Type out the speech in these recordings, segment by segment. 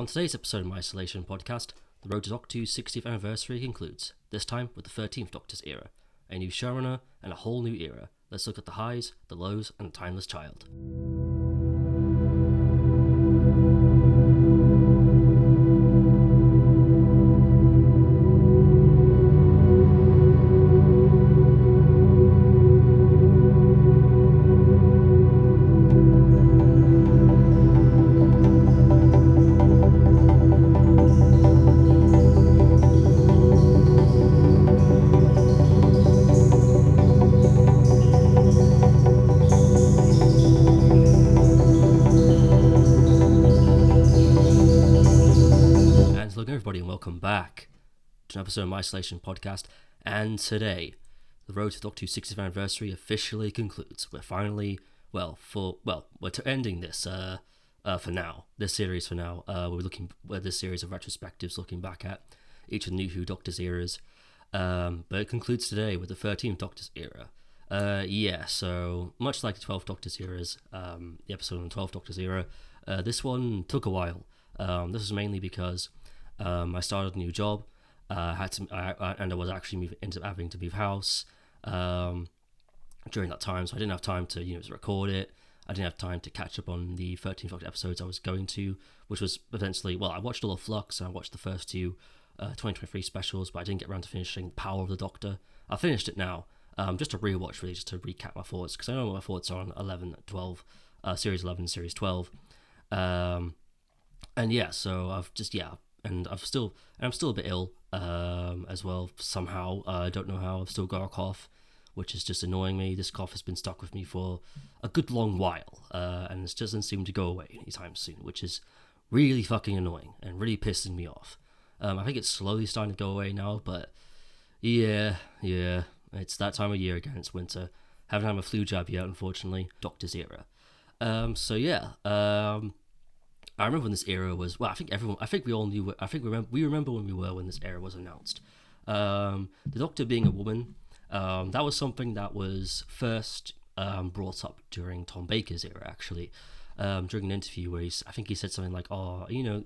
On today's episode of my Isolation podcast, the road to Doctor Who's 60th anniversary concludes, this time with the 13th Doctor's era. A new showrunner and a whole new era. Let's look at the highs, the lows, and the timeless child. Everybody, and welcome back to an episode of my Isolation podcast. And today, the road to Doctor Who's 60th anniversary officially concludes. We're finally, we're ending this for now. This series for now. We're looking at this series of retrospectives, looking back at each of the New Who Doctor's eras. But it concludes today with the 13th Doctor's era. So much like the 12th Doctor's eras, the episode on the 12th Doctor's era, this one took a while. This was mainly because I started a new job, and I was actually ended up having to move house during that time, so I didn't have time to record it. I didn't have time to catch up on the 13th Doctor episodes I was going to, which was eventually, I watched all of Flux, and I watched the first two 2023 specials, but I didn't get around to finishing Power of the Doctor. I finished it now, just to rewatch, really, just to recap my thoughts, because I know what my thoughts are on 11, 12, Series 11, Series 12, and so I'm still a bit ill as well somehow. I don't know how. I've still got a cough, which is just annoying me. This cough has been stuck with me for a good long while, and it doesn't seem to go away anytime soon, which is really fucking annoying and really pissing me off. I think it's slowly starting to go away now, but yeah, it's that time of year again. It's winter. Haven't had my flu jab yet, unfortunately. Doctor's era. I remember when this era was. Well, we remember when we were when this era was announced. The Doctor being a woman, that was something that was first brought up during Tom Baker's era. Actually, during an interview where he said something like,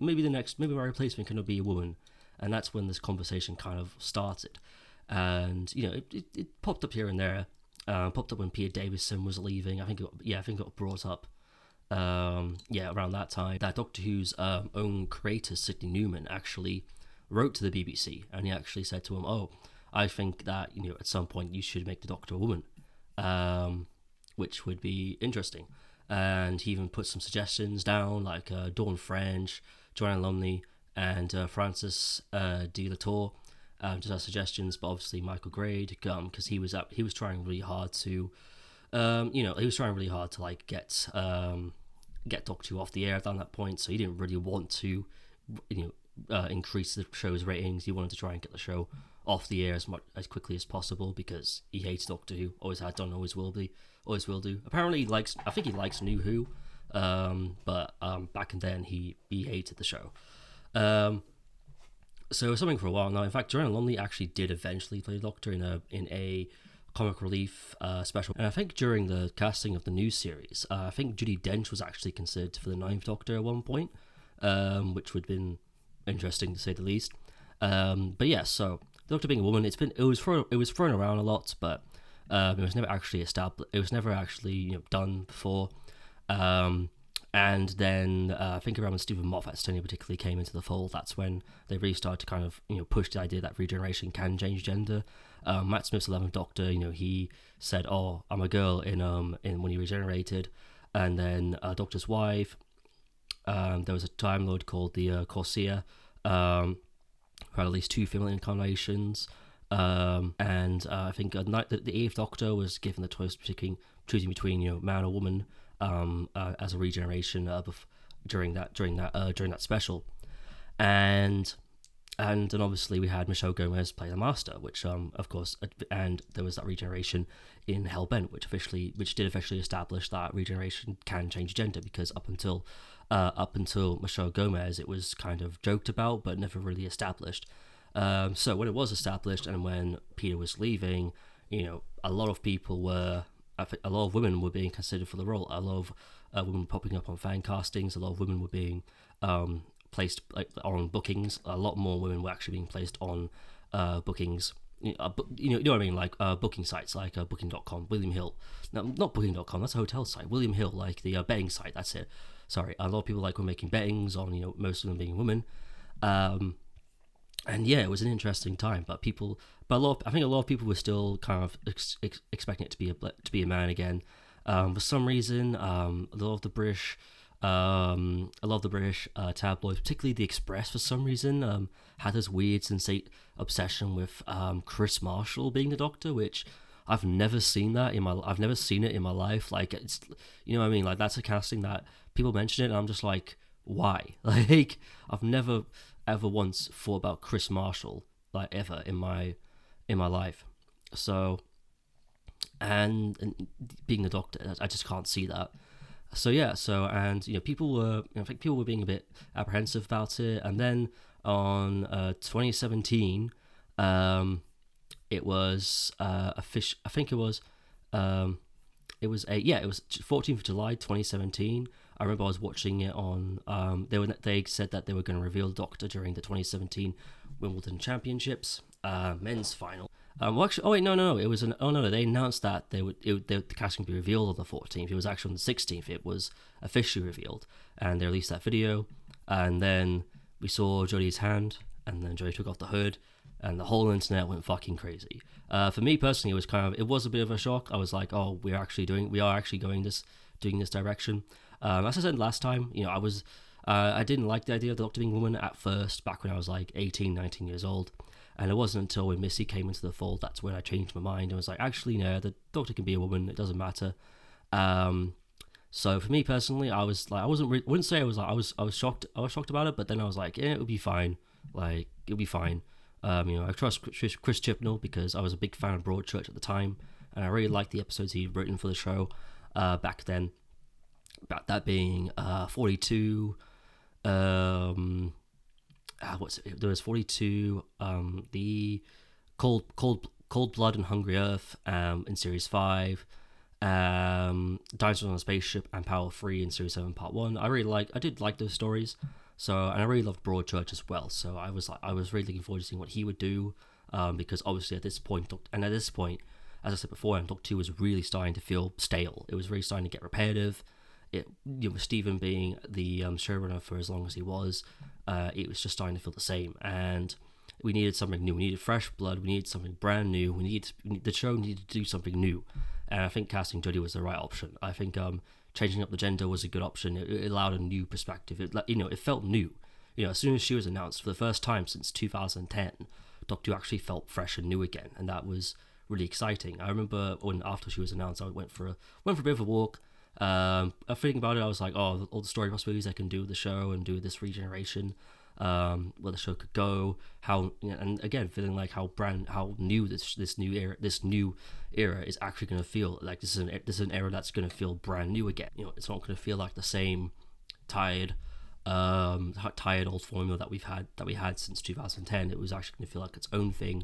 maybe my replacement can be a woman," and that's when this conversation kind of started. And it popped up here and there. Popped up when Peter Davison was leaving. I think it got brought up. Around that time, that Doctor Who's own creator, Sidney Newman, actually wrote to the BBC, and he actually said to him, I think that, at some point you should make the Doctor a woman, which would be interesting. And he even put some suggestions down, like Dawn French, Joanna Lumley, and Francis de la Tour, just as suggestions, but obviously Michael Gray, because he was trying really hard to get Doctor Who off the air at that point, so he didn't really want to, increase the show's ratings. He wanted to try and get the show off the air as quickly as possible because he hates Doctor Who, always had done, always will do. Apparently, I think he likes New Who, but back then he hated the show. So it was something for a while now. In fact, Joanna Lumley actually did eventually play the Doctor in a comic relief special, and I think during the casting of the new series, I think Judi Dench was actually considered for the 9th Doctor at one point, which would have been interesting to say the least. So the Doctor being a woman, it was thrown around a lot, but it was never actually established. It was never actually done before. And then I think around when Stephen Moffat's tenure particularly came into the fold, that's when they really started to kind of push the idea that regeneration can change gender. Matt Smith's 11th Doctor, he said, I'm a girl in when he regenerated. And then Doctor's wife, there was a Time Lord called the Corsair, who had at least 2 female incarnations. And I think the 8th Doctor was given the choice choosing between man or woman as a regeneration during that special. And then obviously we had Michelle Gomez play the Master, which of course, and there was that regeneration in Hellbent, which did officially establish that regeneration can change gender, because up until Michelle Gomez, it was kind of joked about but never really established. So when it was established, and when Peter was leaving, a lot of women were being considered for the role. A lot of women popping up on fan castings. A lot of women were being placed like on bookings. A lot more women were actually being placed on bookings. You know what I mean, like booking sites like booking.com, William Hill. No, not booking.com, that's a hotel site. William Hill, like the betting site, that's it. Sorry, a lot of people like were making bettings on, most of them being women. And yeah, it was an interesting time, but I think a lot of people were still kind of expecting it to be a man again. For some reason, a lot of the British tabloids, particularly the Express, for some reason, had this weird obsession with Chris Marshall being the Doctor, which I've never seen it in my life. Like, it's, you know what I mean? Like, that's a casting that people mention it, and I'm just like, why? Like, I've never ever once thought about Chris Marshall, like, ever in my life. So, and being the Doctor, I just can't see that. So yeah, and I think people were being a bit apprehensive about it, and then on 2017, it was I think it was it was 14th of July 2017. I remember I was watching it on they said that they were going to reveal the Doctor during the 2017 Wimbledon Championships men's final. Well, actually, oh wait, no. It was no. They announced that the casting would be revealed on the 14th. It was actually on the 16th. It was officially revealed, and they released that video. And then we saw Jodie's hand, and then Jodie took off the hood, and the whole internet went fucking crazy. For me personally, it was a bit of a shock. I was like, oh, we are actually doing this direction. As I said last time, I didn't like the idea of the Doctor being a woman at first, back when I was like 18, 19 years old. And it wasn't until when Missy came into the fold that's when I changed my mind and was like, actually, no, the Doctor can be a woman. It doesn't matter. So for me personally, I was like, I wouldn't say I was shocked. I was shocked about it, but then I was like, yeah, it'll be fine. Like, it'll be fine. I trust Chris Chibnall because I was a big fan of Broadchurch at the time, and I really liked the episodes he'd written for the show back then. About that being 42. There was 42, the Cold Blood and Hungry Earth in Series 5, Dinosaurs on a Spaceship and Power 3 in Series 7 Part 1. I did like those stories, and I really loved Broadchurch as well, so I was really looking forward to seeing what he would do, because obviously at this point, as I said before, Doctor 2 was really starting to feel stale. It was really starting to get repetitive. With Stephen being the showrunner for as long as he was, it was just starting to feel the same, and we needed something new. We needed fresh blood. We needed something brand new. The show needed to do something new, and I think casting Jodie was the right option. I think changing up the gender was a good option. It allowed a new perspective. It felt new. As soon as she was announced for the first time since 2010, Doctor Who actually felt fresh and new again, and that was really exciting. I remember when after she was announced, I went for a bit of a walk. Thinking about it, I was like, oh, all the story possibilities I can do with the show and do this regeneration, where the show could go, and again feeling like how new this new era is actually going to feel. Like this is an era that's going to feel brand new again. It's not going to feel like the same tired old formula that we had since 2010. It was actually going to feel like its own thing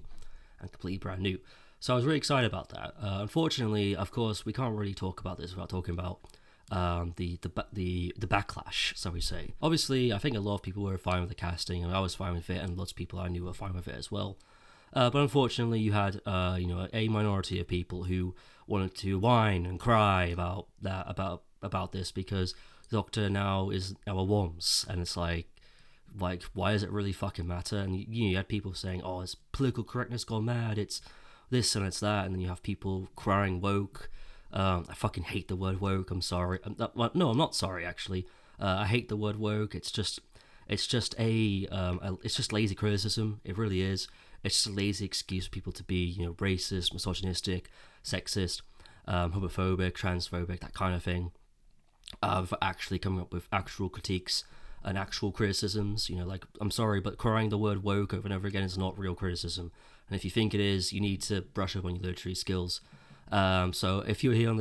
and completely brand new. So I was really excited about that. Unfortunately, of course, we can't really talk about this without talking about the backlash, so we say. Obviously, I think a lot of people were fine with the casting, and I was fine with it, and lots of people I knew were fine with it as well. But unfortunately, you had a minority of people who wanted to whine and cry about this because the Doctor now is a WOMS, and it's like why does it really fucking matter? And you had people saying, oh, it's political correctness gone mad, it's this and it's that, and then you have people crying woke. I fucking hate the word woke. I'm sorry. I'm not sorry actually. I hate the word woke. It's just lazy criticism. It really is. It's just a lazy excuse for people to be racist, misogynistic, sexist, homophobic, transphobic, that kind of thing. For actually coming up with actual critiques and actual criticisms. I'm sorry, but crying the word woke over and over again is not real criticism. And if you think it is, you need to brush up on your literary skills. So if you're here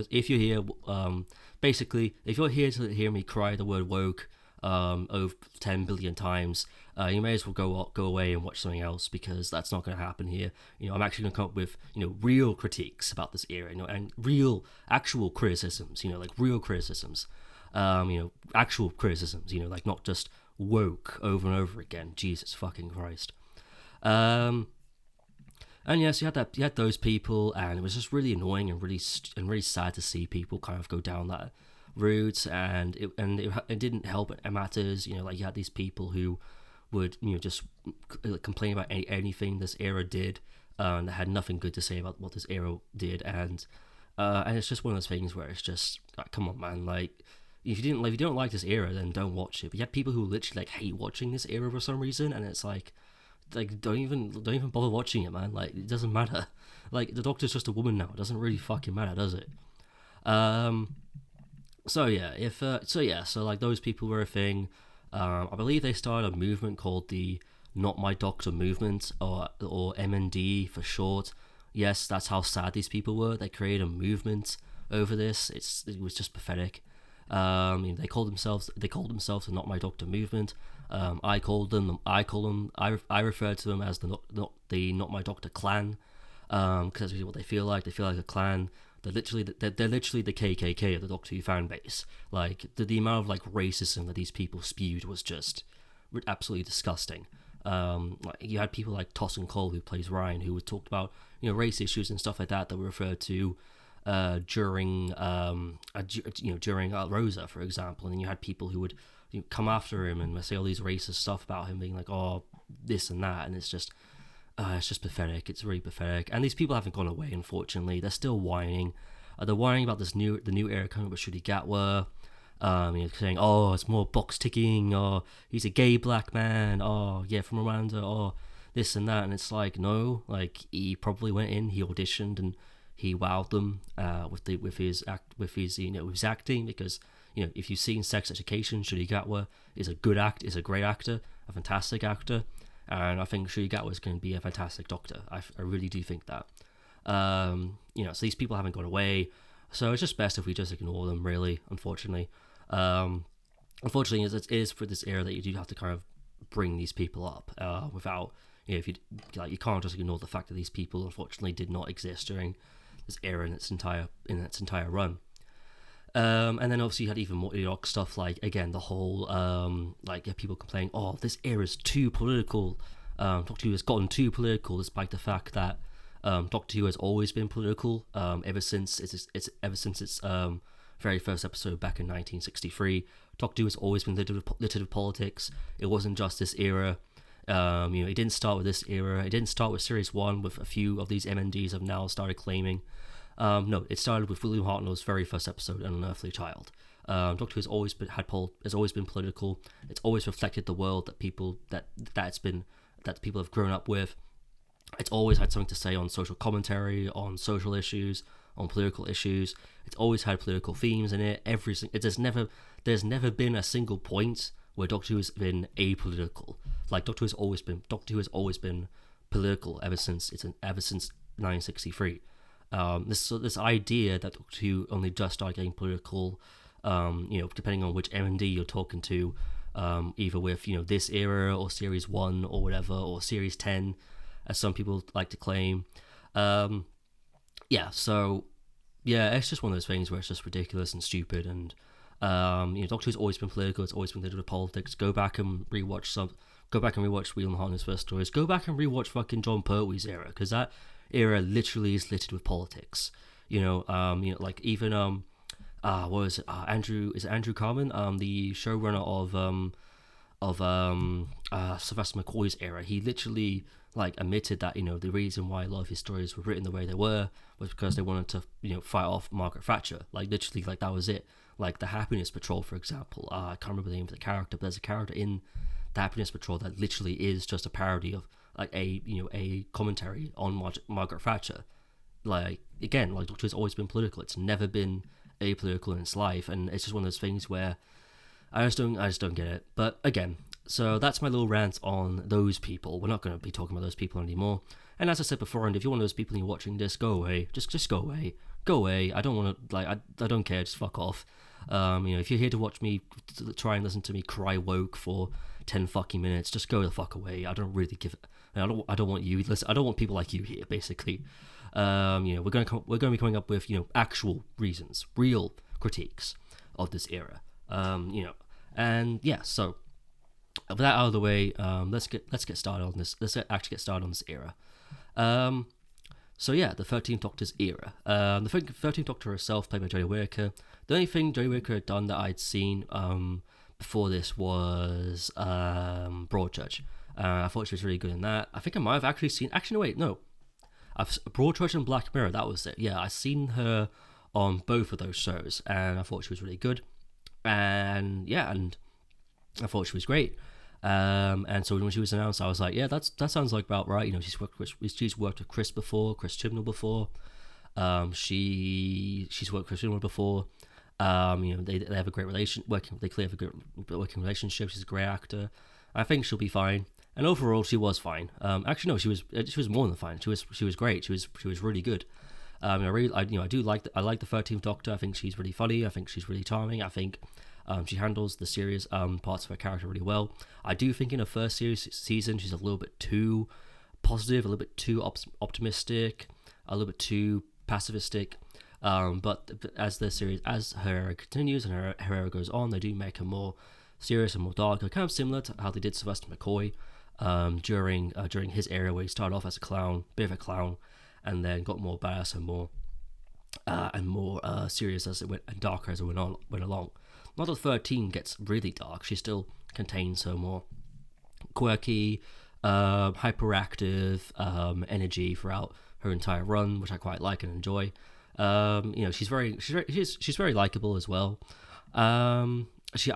to hear me cry the word woke over 10 billion times, you may as well go away and watch something else, because that's not going to happen here. I'm actually going to come up with real critiques about this era, and actual criticisms, like real criticisms, actual criticisms, like not just woke over and over again. Jesus fucking Christ. And yes, you had those people, and it was just really annoying and really sad to see people kind of go down that route, and it didn't help matters. You know, like you had these people who would just complain about anything this era did, and they had nothing good to say about what this era did, and it's just one of those things where it's just like, come on, man, like. If you don't like this era, then don't watch it. But you have people who literally like hate watching this era for some reason, and it's like don't even bother watching it, man. Like, it doesn't matter. Like, the Doctor's just a woman now. It doesn't really fucking matter, does it? So yeah, so like those people were a thing. I believe they started a movement called the Not My Doctor movement, or MND for short. Yes, that's how sad these people were. They created a movement over this. It was just pathetic. They called themselves the Not My Doctor movement. I refer to them as the Not My Doctor clan, because that's what they feel like. They feel like a clan. They're literally the KKK of the Doctor Who fan base. Like the amount of like racism that these people spewed was just absolutely disgusting. Like you had people like Tossin Cole, who plays Ryan, who would talk about race issues and stuff like that were referred to during Rosa, for example, and then you had people who would come after him and say all these racist stuff about him, being like, oh, this and that, and it's just pathetic. It's really pathetic. And these people haven't gone away, unfortunately. They're still whining. They're whining about the new era coming up with Shruti Gatwa, saying, oh, it's more box ticking, or he's a gay black man, oh yeah, from Rwanda, or this and that, and it's like, no, like he probably went in, he auditioned, and he wowed them with his acting, because if you've seen Sex Education, Shruti Gatwa is a great actor, a fantastic actor, and I think Shruti Gatwa is going to be a fantastic Doctor. I really do think that. So these people haven't gone away, so it's just best if we just ignore them, really, unfortunately. Unfortunately, it is for this era that you do have to kind of bring these people up without, if you like, you can't just ignore the fact that these people unfortunately did not exist during this era in its entire run. And then obviously you had even more idiotic stuff, like again the whole people complaining, oh, this era is too political. Doctor Who has gotten too political, despite the fact that Doctor Who has always been political ever since its very first episode back in 1963. Doctor Who has always been littered with politics. It wasn't just this era. It didn't start with this era. It didn't start with Series 1, with a few of these MNDs have now started claiming. No, it started with William Hartnell's very first episode, An Unearthly Child. Doctor Who has always been political. It's always reflected the world that people have grown up with. It's always had something to say on social commentary, on social issues, on political issues. It's always had political themes in it. There's never been a single point where Doctor Who has been apolitical. Like Doctor Who has always been political ever since 1963. This idea that Doctor Who only just started getting political, depending on which MD you're talking to, either with this era or Series 1 or whatever, or Series 10, as some people like to claim. It's just one of those things where it's just ridiculous and stupid, and Doctor Who's always been political. It's always been littered with politics. Go back and rewatch William Hartnell's first stories. Go back and rewatch fucking John Pertwee's era, because that era literally is littered with politics. Like even what is it? Andrew Carmen, the showrunner of Sylvester McCoy's era. He literally admitted that the reason why a lot of his stories were written the way they were was because they wanted to fight off Margaret Thatcher. Literally, that was it. Like the Happiness Patrol, for example. I can't remember the name of the character, but there's a character in the Happiness Patrol that literally is just a parody of a commentary on Margaret Thatcher. Doctor Who's always been political. It's never been apolitical in its life, and it's just one of those things where I just don't get it. But again, so that's my little rant on those people. We're not going to be talking about those people anymore. And as I said before, and if you're one of those people and you're watching this, go away. Just go away. Go away. I don't want to I don't care. Just fuck off. If you're here to watch me try and listen to me cry woke for 10 fucking minutes, just go the fuck away. I don't really give it. I don't want you. Listen, I don't want people like you here. Basically, we're going to be coming up with actual reasons, real critiques of this era. So with that out of the way, let's get started on this. Actually get started on this era. So yeah, the 13th Doctor's era. The 13th Doctor herself, played by Jodie Whittaker. The only thing Jodie Whittaker had done that I'd seen before this was Broadchurch. I thought she was really good in that. I think I might have actually seen. Actually, no, wait, no. Broadchurch and Black Mirror. That was it. Yeah, I seen her on both of those shows, and I thought she was really good. And yeah, and I thought she was great. And so when she was announced, I was like, yeah, that sounds like about right. You know, she's worked with Chris before, Chris Chibnall before. She's worked with Chris Chibnall before. You know, they have a great they clearly have a good working relationship. She's a great actor. I think she'll be fine. And overall, she was fine. Actually, no, she was more than fine. She was great. She was really good. I like the 13th Doctor. I think she's really funny. I think she's really charming. I think she handles the serious parts of her character really well. I do think in her first season, she's a little bit too positive, a little bit too optimistic, a little bit too pacifistic. But as her era continues and her era goes on, they do make her more serious and more dark, kind of similar to how they did Sylvester McCoy during his era, where he started off as a clown, bit of a clown, and then got more badass and more serious as it went, and darker as it went along. Not that 13 gets really dark; she still contains her more quirky, hyperactive energy throughout her entire run, which I quite like and enjoy. You know, she's very likable as well. I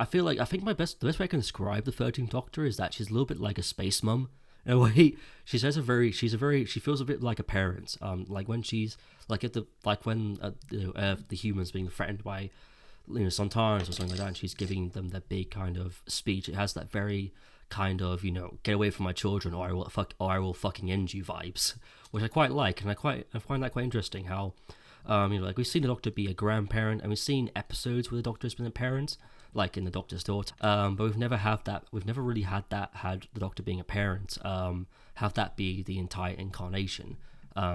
think the best way I can describe the 13th Doctor is that she's a little bit like a space mum in a way. She feels a bit like a parent. Like when she's when the humans being threatened by Sontarans or something like that, and she's giving them that big kind of speech. It has that very kind of get away from my children or I will fucking end you vibes, which I quite like, and I find that quite interesting. How like we've seen the Doctor be a grandparent, and we've seen episodes where the Doctor has been a parent, like in the Doctor's Daughter. But we've never really had the Doctor being a parent, have that be the entire incarnation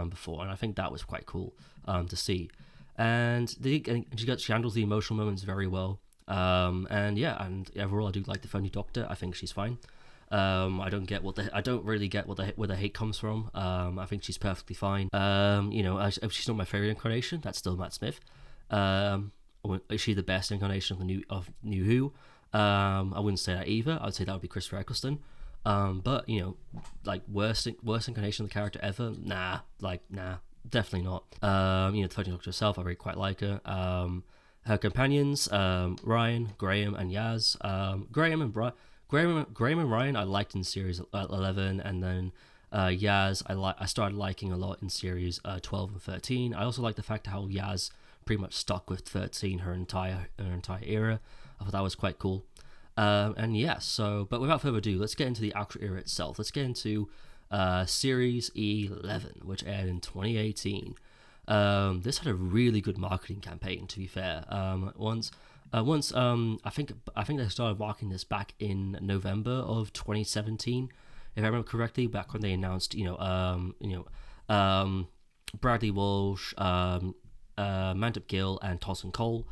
before, and I think that was quite cool to see. And she handles the emotional moments very well. And overall, I do like the 13th Doctor. I think she's fine. I don't really get where the hate comes from. I think she's perfectly fine. If she's not my favorite incarnation, that's still Matt Smith. Is she the best incarnation of New Who? I wouldn't say that either. I'd say that would be Christopher Eccleston. But like worst incarnation of the character ever? Nah, definitely not. The 13th Doctor herself, I really quite like her. Her companions, Ryan, Graham, and Yaz. Graham and Ryan I liked in series 11, and then Yaz I started liking a lot in series 12 and 13. I also like the fact how Yaz pretty much stuck with 13 her entire era. I thought that was quite cool. But without further ado, let's get into the actual era itself. Let's get into series 11, which aired in 2018. This had a really good marketing campaign, to be fair. I think they started marketing this back in November of 2017, if I remember correctly. Back when they announced, Bradley Walsh, Mandip Gill, and Tosin Cole,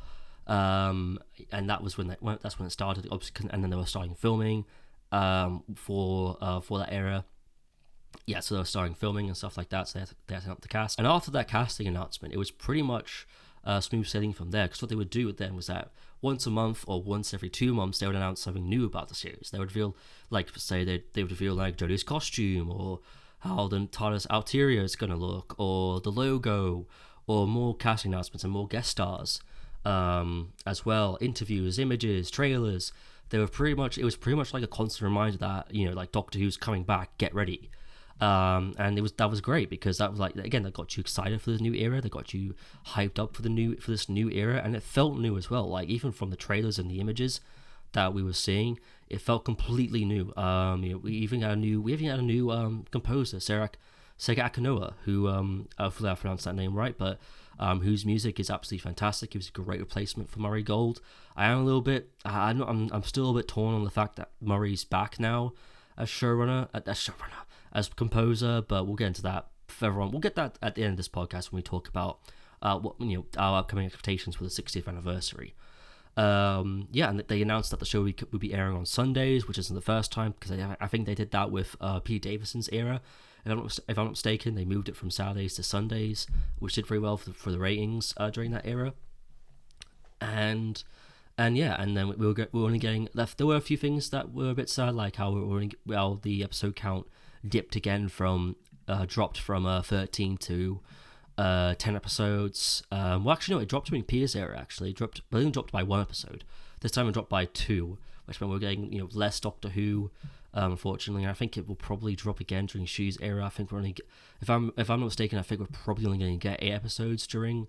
and that's when it started. And then they were starting filming for that era. Yeah, so they were starting filming and stuff like that, so they had to up the cast. And after that casting announcement, it was pretty much smooth sailing from there, because what they would do then was that once a month or once every 2 months, they would announce something new about the series. They would reveal, like, say, they would reveal, like, Jodie's costume, or how the TARDIS Altaria is going to look, or the logo, or more casting announcements and more guest stars, as well, interviews, images, trailers. It was pretty much like a constant reminder that, like, Doctor Who's coming back, get ready. And that was great, because that was like, again, that got you excited for the new era. They got you hyped up for this new era, and it felt new as well. Like, even from the trailers and the images that we were seeing, it felt completely new. We even had a new composer, Sega Akinoa, who hopefully I pronounced that name right, but whose music is absolutely fantastic. He was a great replacement for Murray Gold. I'm still a little bit torn on the fact that Murray's back now as showrunner, as composer, but we'll get into that further on. We'll get that at the end of this podcast when we talk about our upcoming expectations for the 60th anniversary. Yeah, and they announced that the show would be airing on Sundays, which isn't the first time, because I think they did that with Pete Davidson's era. If I'm not mistaken, they moved it from Saturdays to Sundays, which did very well for the ratings during that era. And yeah, and then we were only getting left. There were a few things that were a bit sad, like how the episode count dipped again from dropped from 13 to 10 episodes. Well, actually, no, it dropped during Peter's era. Actually, it only dropped by 1 episode. This time it dropped by 2, which meant we're getting less Doctor Who. Unfortunately, and I think it will probably drop again during Shu's era. I think we're only, if I'm not mistaken, I think we're probably only going to get 8 episodes during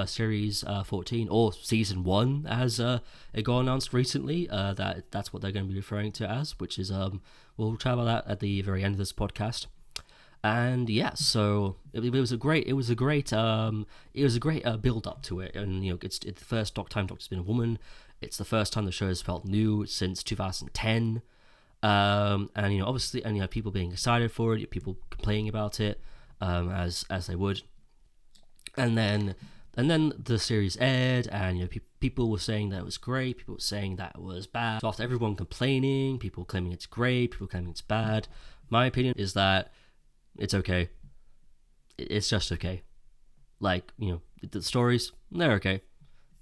series 14 or season 1, as it got announced recently. That's what they're going to be referring to as, which is we'll chat about that at the very end of this podcast. And yeah, so it was a great build up to it, and it's the first time Doctor's been a woman. It's the first time the show has felt new since 2010. And obviously, and people being excited for it, people complaining about it, as they would. And then the series aired, and people were saying that it was great, people were saying that it was bad. So after everyone complaining, people claiming it's great, people claiming it's bad, my opinion is that it's okay. It's just okay. Like, the stories, they're okay.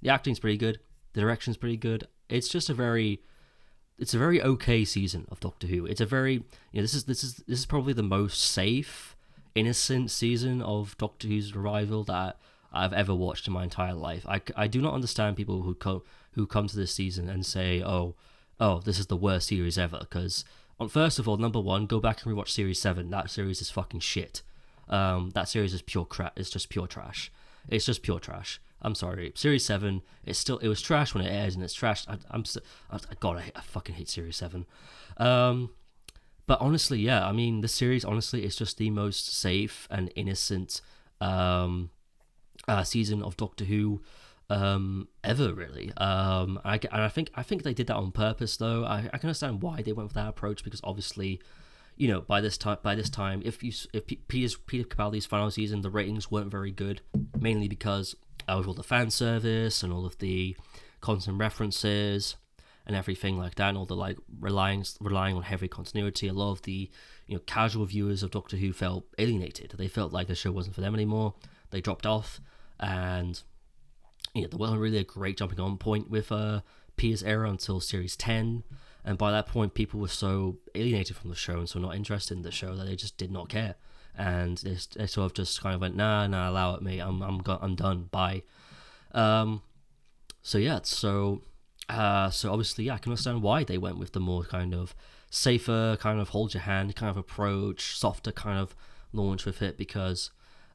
The acting's pretty good. The direction's pretty good. It's a very okay season of Doctor Who. It's a very, this is probably the most safe, innocent season of Doctor Who's revival that I've ever watched in my entire life. I do not understand people who come to this season and say, oh, this is the worst series ever, because first of all, number one, go back and rewatch Series 7. That series is fucking shit. That series is pure crap. It's just pure trash. It's just pure trash. I'm sorry. Series 7, it was trash when it aired, and it's trash. I fucking hate Series 7. But honestly, yeah, I mean, the series, honestly, is just the most safe and innocent season of Doctor Who ever, really. I think they did that on purpose, though. I can understand why they went with that approach, because obviously, by this time, if Peter Capaldi's final season, the ratings weren't very good, mainly because of all the fan service and all of the constant references and everything like that, and all the relying on heavy continuity. A lot of the casual viewers of Doctor Who felt alienated. They felt like the show wasn't for them anymore. They dropped off, and there wasn't really a great jumping on point with Peter's era until Series 10. And by that point, people were so alienated from the show and so not interested in the show that they just did not care. And they sort of just kind of went, nah, allow it, mate. I'm done. Bye. So obviously, yeah, I can understand why they went with the more kind of safer, kind of hold your hand kind of approach, softer kind of launch with it, because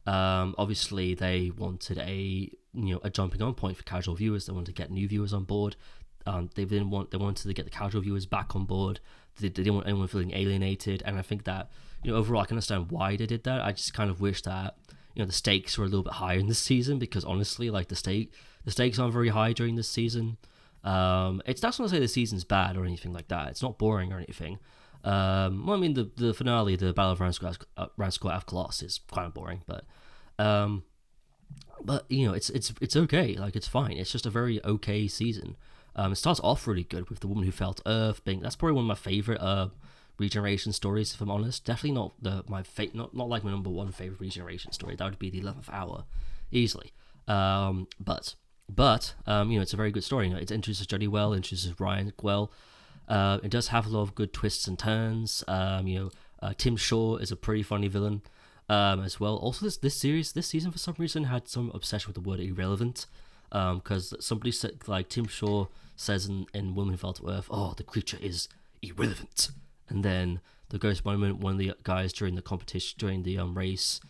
obviously they wanted a jumping on point for casual viewers. They wanted to get new viewers on board. They wanted to get the casual viewers back on board. They didn't want anyone feeling alienated, and I think that overall I can understand why they did that. I just kind of wish that the stakes were a little bit higher in this season, because honestly, like the stakes aren't very high during this season. That's not to say the season's bad or anything like that. It's not boring or anything. Well, I mean, the finale, the Battle of Ransquat of Colossus, is kind of boring, but it's okay. Like, it's fine. It's just a very okay season. It starts off really good with The Woman Who Fell to Earth being, that's probably one of my favorite regeneration stories, if I'm honest. Definitely not not like my number one favorite regeneration story. That would be The 11th Hour, easily. But it's a very good story. It introduces Jodie well, introduces Ryan well. It does have a lot of good twists and turns. Tim Shaw is a pretty funny villain as well. Also, this season for some reason had some obsession with the word irrelevant, because somebody said, like, Tim Shaw says in Woman Who Fell to Earth, oh, the creature is irrelevant, and then the Ghost Monument, one of the guys during the competition, during the race,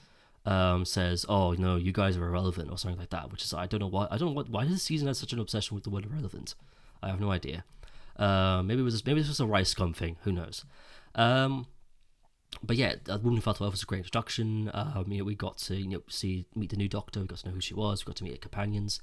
says, oh, you guys are irrelevant, or something like that, which is, I don't know why does this season have such an obsession with the word irrelevant? I have no idea. Maybe this was a Rice Scum thing, who knows. But yeah, Woman Who Fell to Earth was a great introduction. We got to meet the new Doctor, we got to know who she was, we got to meet her companions,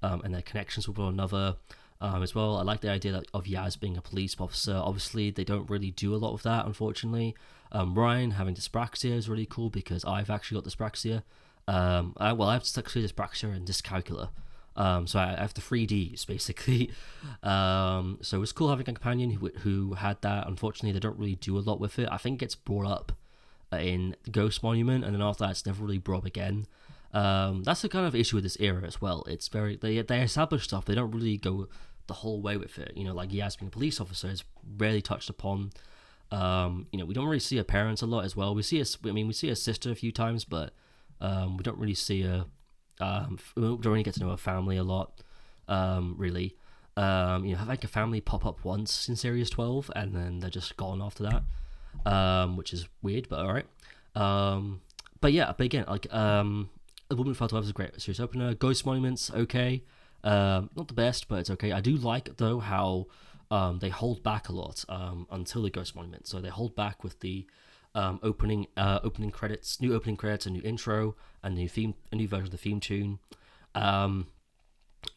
and their connections with one another. As well, I like the idea of Yaz being a police officer. Obviously, they don't really do a lot of that, unfortunately. Ryan having dyspraxia is really cool, because I've actually got dyspraxia. I have dyspraxia and dyscalculia. So I have the 3Ds basically. So it was cool having a companion who had that. Unfortunately, they don't really do a lot with it. I think it gets brought up in Ghost Monument, and then after that, it's never really brought up again. That's the kind of issue with this era as well. It's very they establish stuff. They don't really go the whole way with it. Like Yaz being a police officer is rarely touched upon. We don't really see her parents a lot as well. We see her sister a few times, but we don't really see her. We don't really get to know her family a lot, really. Have like a family pop up once in series 12, and then they're just gone after that, which is weird, but all right. But again, like A Woman Without Love is a great series opener. Ghost Monuments, okay, not the best, but it's okay. I do like though how they hold back a lot until the Ghost Monument. So they hold back with the opening credits, new opening credits, a new intro, a new version of the theme tune, and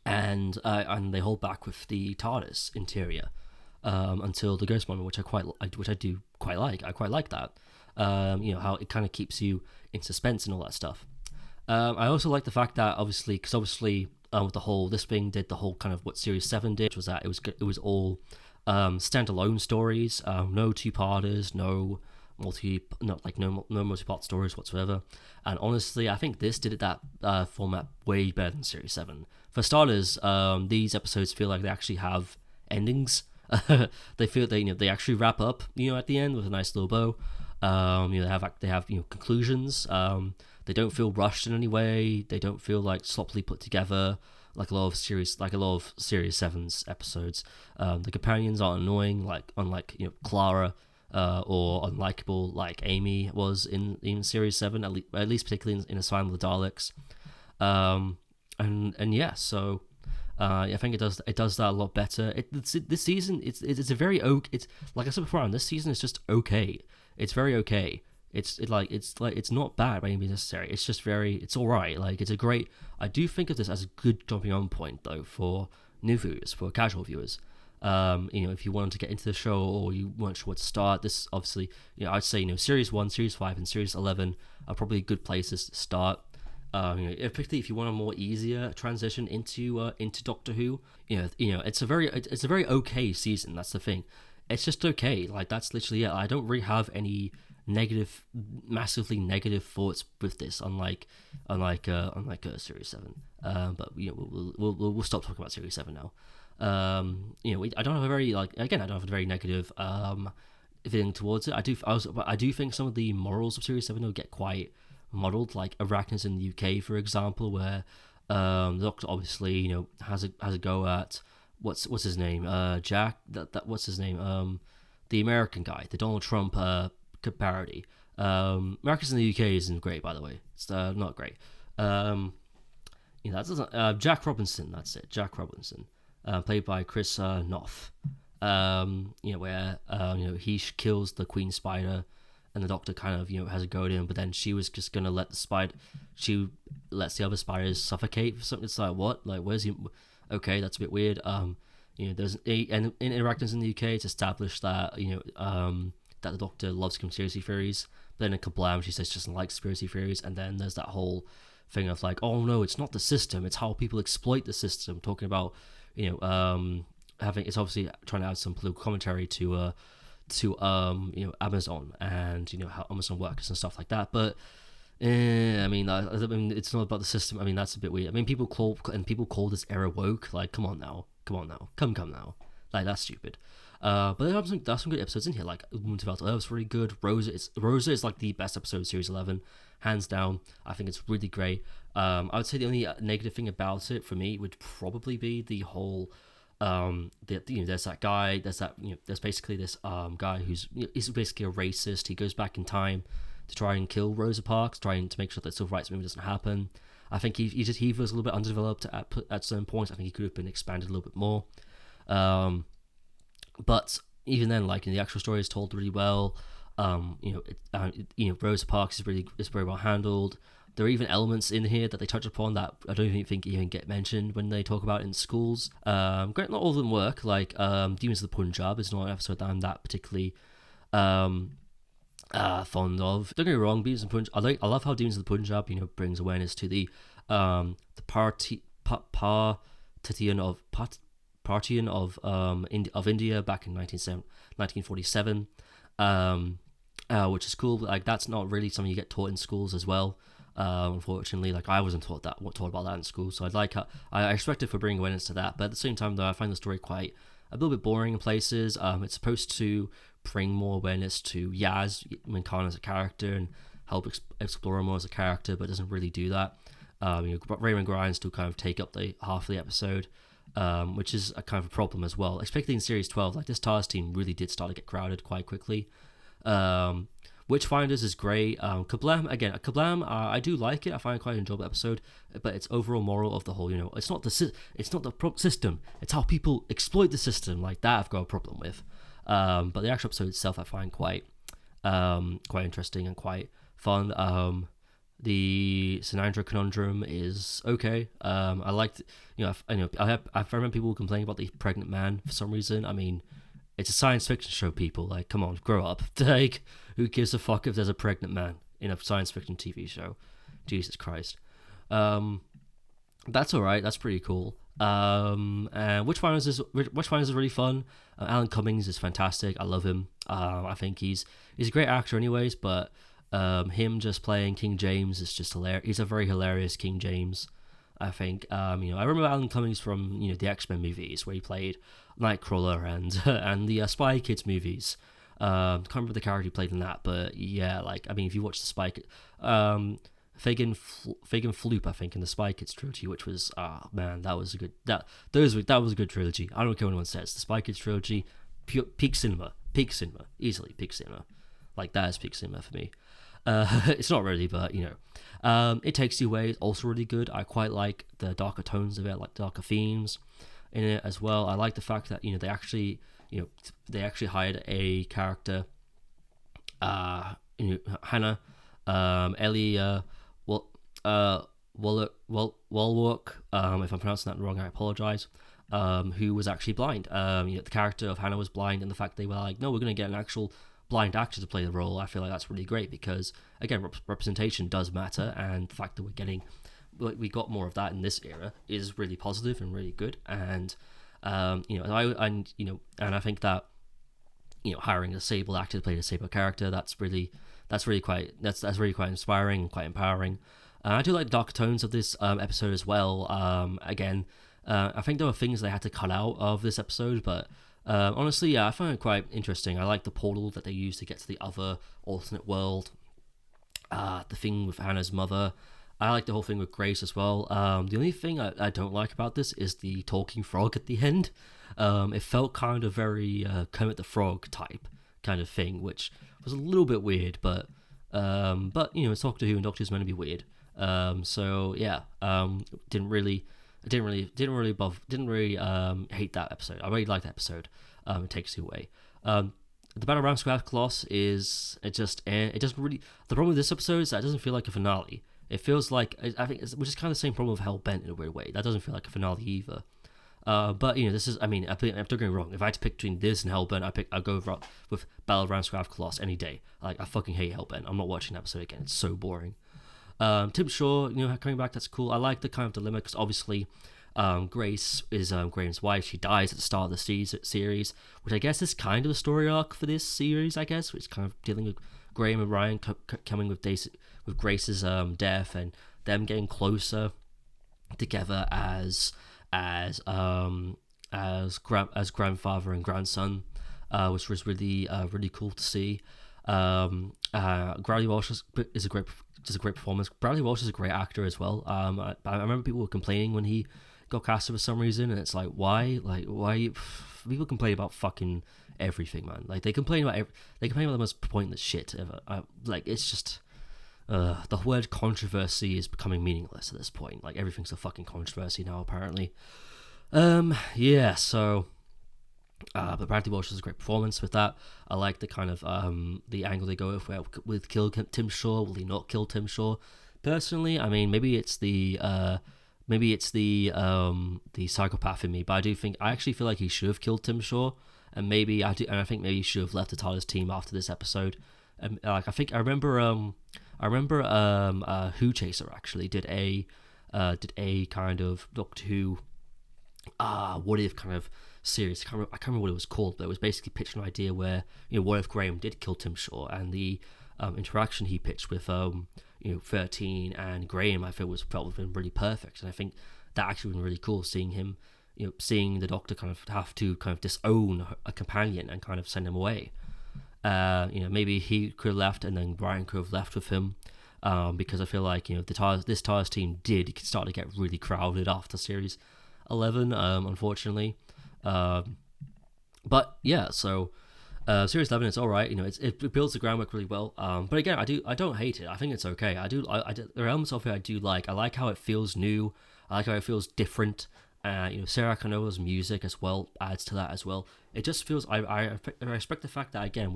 they hold back with the TARDIS interior until the Ghost Monument, which I do quite like. I quite like that. How it kind of keeps you in suspense and all that stuff. I also like the fact that obviously with the whole this thing did the whole kind of what Series 7 did, was that it was all standalone stories, no two-parters, no multi-part stories whatsoever. And honestly, I think this did that format way better than Series 7. For starters, these episodes feel like they actually have endings. They actually wrap up at the end with a nice little bow. They have conclusions. They don't feel rushed in any way. They don't feel like sloppily put together like a lot of Series 7's episodes. The companions aren't annoying, unlike Clara, or unlikable like Amy was in Series 7, at least particularly in Asylum of the Daleks. So I think it does that a lot better. This season it's a very it's like I said before, this season is just okay. It's very okay. It's not bad by any means necessary. It's just it's all right. Like it's a great. I do think of this as a good jumping on point though for new viewers, for casual viewers. If you wanted to get into the show or you weren't sure where to start, this obviously, I'd say Series 1, Series 5, and Series 11 are probably good places to start. Particularly if you want a more easier transition into Doctor Who, it's a very okay season. That's the thing. It's just okay. Like that's literally it. I don't really have any massively negative thoughts with this, unlike Series 7. But we'll stop talking about Series 7 now. I don't have a very I don't have a very negative feeling towards it. I do think some of the morals of Series 7 will get quite muddled, like Arachnids in the UK, for example, where the Doctor obviously has a go at what's his name, Jack, what's his name, the American guy, the Donald Trump parody. Americans in the UK isn't great, by the way. It's not great. Jack Robinson, that's it, Jack Robinson, played by Chris Noth. Where he kills the Queen Spider, and the Doctor kind of has a go at him, but then she was just gonna she lets the other spiders suffocate for something. It's like, what? Like, where's he? Okay, that's a bit weird. There's in Arachnids in the UK, it's established that that the Doctor loves conspiracy theories. But then in Kablam, she says she doesn't like conspiracy theories, and then there's that whole thing of like, oh no, it's not the system, it's how people exploit the system. Talking about it's obviously trying to add some political commentary to Amazon and how Amazon works and stuff like that. But it's not about the system. I mean, that's a bit weird. I mean, people call this era woke. Like, come on now, come now. Like, that's stupid. But there's some good episodes in here. Like Woman Without Love is really good. Rosa is like the best episode of Series 11, hands down. I think it's really great. I would say the only negative thing about it for me would probably be the whole there's that guy. There's basically this guy he's basically a racist. He goes back in time to try and kill Rosa Parks, trying to make sure that civil rights movement doesn't happen. I think he was a little bit underdeveloped at certain points. I think he could have been expanded a little bit more. But even then, like in the actual story, is told really well. Rosa Parks is very well handled. There are even elements in here that they touch upon that I don't even think even get mentioned when they talk about it in schools. Great, not all of them work. Like Demons of the Punjab is not an episode that I'm that particularly fond of. Don't get me wrong, Demons of the Punjab. I love how Demons of the Punjab brings awareness to the Partian of India back in 1947, which is cool. Like that's not really something you get taught in schools as well. Unfortunately, like I wasn't taught about that in school, so I respect it for bringing awareness to that. But at the same time, though, I find the story quite a little bit boring in places. It's supposed to bring more awareness to Yaz Minkan as a character and help explore him more as a character, but doesn't really do that. Raymond Grimes still kind of take up the half of the episode, which is a kind of a problem as well. Especially in Series 12, like this TARS team really did start to get crowded quite quickly. Witchfinders is great. Kablam, I do like it. I find it quite an enjoyable episode, but its overall moral of the whole, it's not the system. It's how people exploit the system. Like that, I've got a problem with. But the actual episode itself, I find quite interesting and quite fun. The Sinandra conundrum is okay. I liked, I remember people complaining about the pregnant man for some reason. I mean, it's a science fiction show, people. Like, come on, grow up. Like, who gives a fuck if there's a pregnant man in a science fiction TV show? Jesus Christ. That's all right. That's pretty cool. And Witchfinders is really fun. Alan Cummings is fantastic. I love him. I think he's a great actor, anyways. But him just playing King James is just hilarious. He's a very hilarious King James. I think. I remember Alan Cummings from the X-Men movies where he played Nightcrawler and the Spy Kids movies. Can't remember the character he played in that, but yeah, if you watch the Spy Kids, Fagin Floop, I think, in the Spy Kids trilogy, which was that was a good that was a good trilogy. I don't care what anyone says. The Spy Kids trilogy, peak cinema, easily peak cinema. Like that is peak cinema for me. It's not really, but It Takes You Away is also really good. I quite like the darker tones of it, like darker themes in it as well. I like the fact that they actually hired a character, Hannah, Ellie, Walwork, if I'm pronouncing that wrong, I apologize. Who was actually blind. The character of Hannah was blind, and the fact they were like, no, we're going to get an actual blind actor to play the role, I feel like that's really great because, again, representation does matter, and the fact that we got more of that in this era is really positive and really good. And I think that hiring a disabled actor to play a disabled character, that's really quite inspiring and quite empowering. I do like the dark tones of this episode as well. I think there were things they had to cut out of this episode, but honestly, yeah, I find it quite interesting. I like the portal that they use to get to the other alternate world. The thing with Hannah's mother. I like the whole thing with Grace as well. The only thing I don't like about this is the talking frog at the end. It felt kind of very Kermit the Frog type kind of thing, which was a little bit weird, but it's Doctor Who, and Doctor Who's meant to be weird. So yeah, didn't really hate that episode. I really liked that episode. It Takes You Away. The Battle Around Square Colossus it doesn't really. The problem with this episode is that it doesn't feel like a finale. It feels like, I think, which is kind of the same problem with Hellbent in a weird way. That doesn't feel like a finale either. But this is, I'm not getting wrong. If I had to pick between this and Hellbent, I'd go with Battle Around Square Colossus any day. Like, I fucking hate Hellbent. I'm not watching that episode again. It's so boring. Tim Shaw, coming back, that's cool. I like the kind of dilemma because obviously Grace is Graham's wife. She dies at the start of the series, which I guess is kind of a story arc for this series, I guess, which is kind of dealing with Graham and Ryan coming with Grace's death and them getting closer together as grandfather and grandson, which was really cool to see. Bradley Walsh is a great performance. Bradley Walsh is a great actor as well. I remember people were complaining when he got casted for some reason, and it's like, why? People complain about fucking everything, man. Like they complain about the most pointless shit ever. It's just the word controversy is becoming meaningless at this point. Like everything's a fucking controversy now, apparently. Yeah. So. But Bradley Walsh has a great performance with that. I like the kind of the angle they go with kill Tim Shaw. Will he not kill Tim Shaw? Personally, I mean, maybe it's the psychopath in me, but I actually feel like he should have killed Tim Shaw, and I think maybe he should have left the TARDIS team after this episode. I remember Who Chaser actually did a did a kind of Doctor Who what if kind of series. I can't remember what it was called, but it was basically pitched an idea where, what if Graham did kill Tim Shaw, and the interaction he pitched with 13 and Graham, I felt was been really perfect. And I think that actually been really cool, seeing him, seeing the Doctor kind of have to kind of disown a companion and kind of send him away. Maybe he could have left, and then Brian could have left with him, because I feel like this TARS team did start to get really crowded after series 11, unfortunately. But yeah, so series 11 is all right. It builds the groundwork really well. But again, I don't hate it. I think it's okay. There are elements of it I do like. I like how it feels new. I like how it feels different. Sarah Canova's music as well adds to that as well. It just feels, I respect the fact that, again,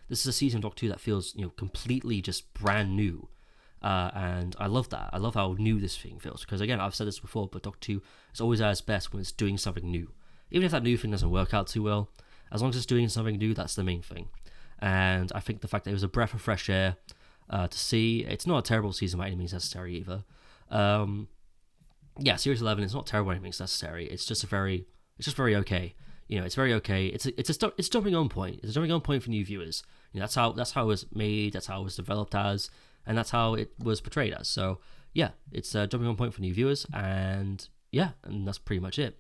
this is a season of Doctor Who that feels completely just brand new. And I love that. I love how new this thing feels, because again, I've said this before, but Doctor Who is always at its best when it's doing something new. Even if that new thing doesn't work out too well, as long as it's doing something new, that's the main thing. And I think the fact that it was a breath of fresh air to see. It's not a terrible season by any means necessary either. Series 11 is not terrible by any means necessary. It's just very okay. It's very okay. It's a jumping on point. It's a jumping on point for new viewers. That's how it was made. That's how it was developed as, and that's how it was portrayed as. So yeah, it's a jumping on point for new viewers, and that's pretty much it.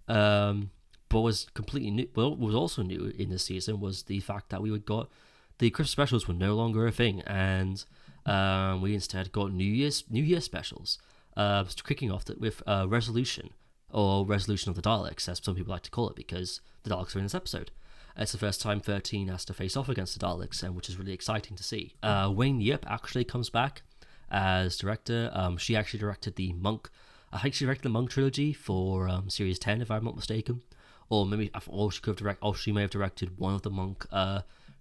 But was completely new. Well, what was also new in this season was the fact that the Christmas specials were no longer a thing, and we instead got New Year specials. Kicking off with Resolution, or Resolution of the Daleks, as some people like to call it, because the Daleks are in this episode. It's the first time 13 has to face off against the Daleks, and which is really exciting to see. Wayne Yip actually comes back as director. She actually directed the Monk. I think she directed the Monk trilogy for series 10, if I'm not mistaken, or she may have directed one of the Monk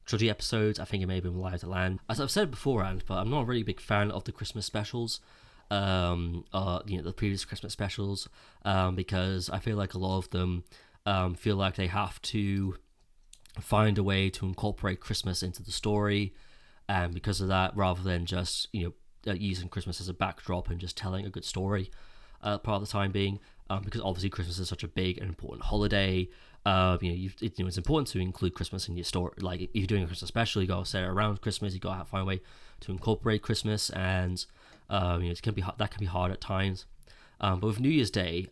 trilogy episodes. I think it may have been Live to Land. As I've said beforehand, but I'm not a really big fan of the Christmas specials. The previous Christmas specials, because I feel like a lot of them feel like they have to find a way to incorporate Christmas into the story, and because of that, rather than just using Christmas as a backdrop and just telling a good story part of the time being, because obviously Christmas is such a big and important holiday. It's important to include Christmas in your story. Like, if you're doing a Christmas special, you gotta set it around Christmas. You gotta find a way to incorporate Christmas, and that can be hard at times. But with New Year's Day,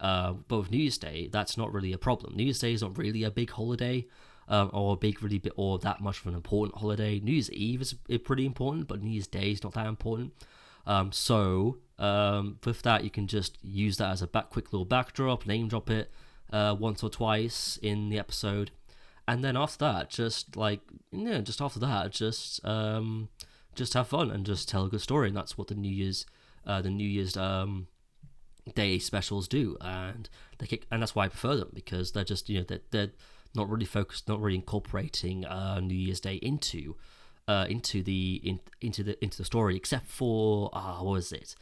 that's not really a problem. New Year's Day is not really a big holiday, or that much of an important holiday. New Year's Eve is pretty important, but New Year's Day is not that important. With that, you can just use that as a quick little backdrop, name drop it once or twice in the episode, and then after that, just have fun and just tell a good story. And that's what the New Year's Day specials do, and that's why I prefer them, because they're just they're not really focused, not really incorporating New Year's Day into the story, except for what was it?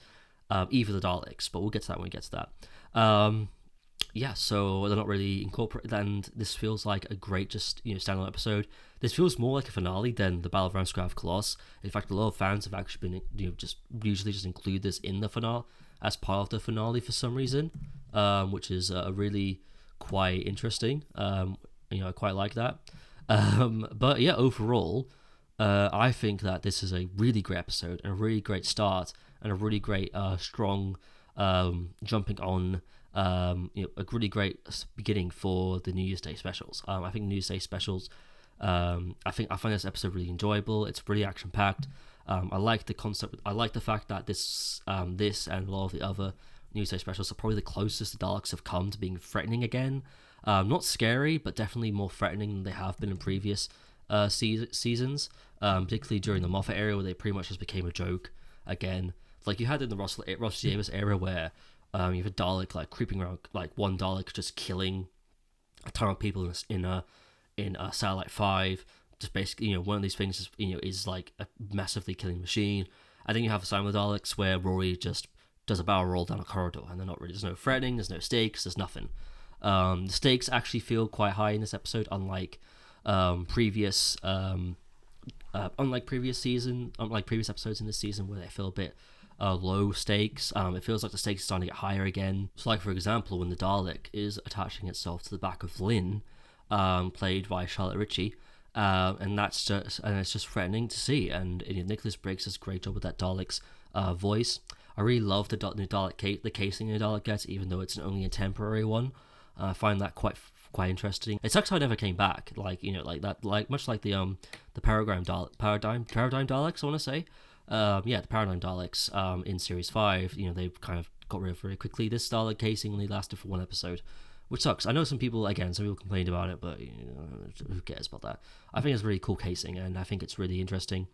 Eve of the Daleks, but we'll get to that when we get to that. So they're not really incorporated, and this feels like a great standalone episode. This feels more like a finale than the Battle of Ramscraft Colossus. In fact, a lot of fans have actually been usually just include this in the finale as part of the finale for some reason, which is really quite interesting. I quite like that. But yeah, overall, I think that this is a really great episode and a really great start and a really great strong jumping on. A really great beginning for the New Year's Day specials. I think New Year's Day specials, I find this episode really enjoyable. It's really action packed. I like the concept. I like the fact that this and a lot of the other New Year's Day specials are probably the closest the Daleks have come to being threatening again. Not scary, but definitely more threatening than they have been in previous seasons. Particularly during the Moffat era, where they pretty much just became a joke again. Like you had in the Ross Davis era, where you have a Dalek creeping around, one Dalek just killing a ton of people in Satellite 5. Just basically, one of these things is like a massively killing machine. I think you have some of the Daleks where Rory just does a barrel roll down a corridor, and there's no threatening, there's no stakes, there's nothing. The stakes actually feel quite high in this episode, unlike previous episodes in this season, where they feel a bit low stakes. It feels like the stakes are starting to get higher again. So, like for example, when the Dalek is attaching itself to the back of Lynn, played by Charlotte Ritchie, and it's just threatening to see. And Nicholas Briggs does a great job with that Dalek's voice. I really love the Dalek the casing the Dalek gets, even though it's only a temporary one. I find that quite interesting. It sucks how it never came back. Like much like the paradigm Daleks. I want to say, the paradigm Daleks in series 5. They kind of got rid of very quickly. This Dalek casing only lasted for one episode, which sucks. I know some people complained about it, but who cares about that? I think it's really cool casing, and I think it's really interesting,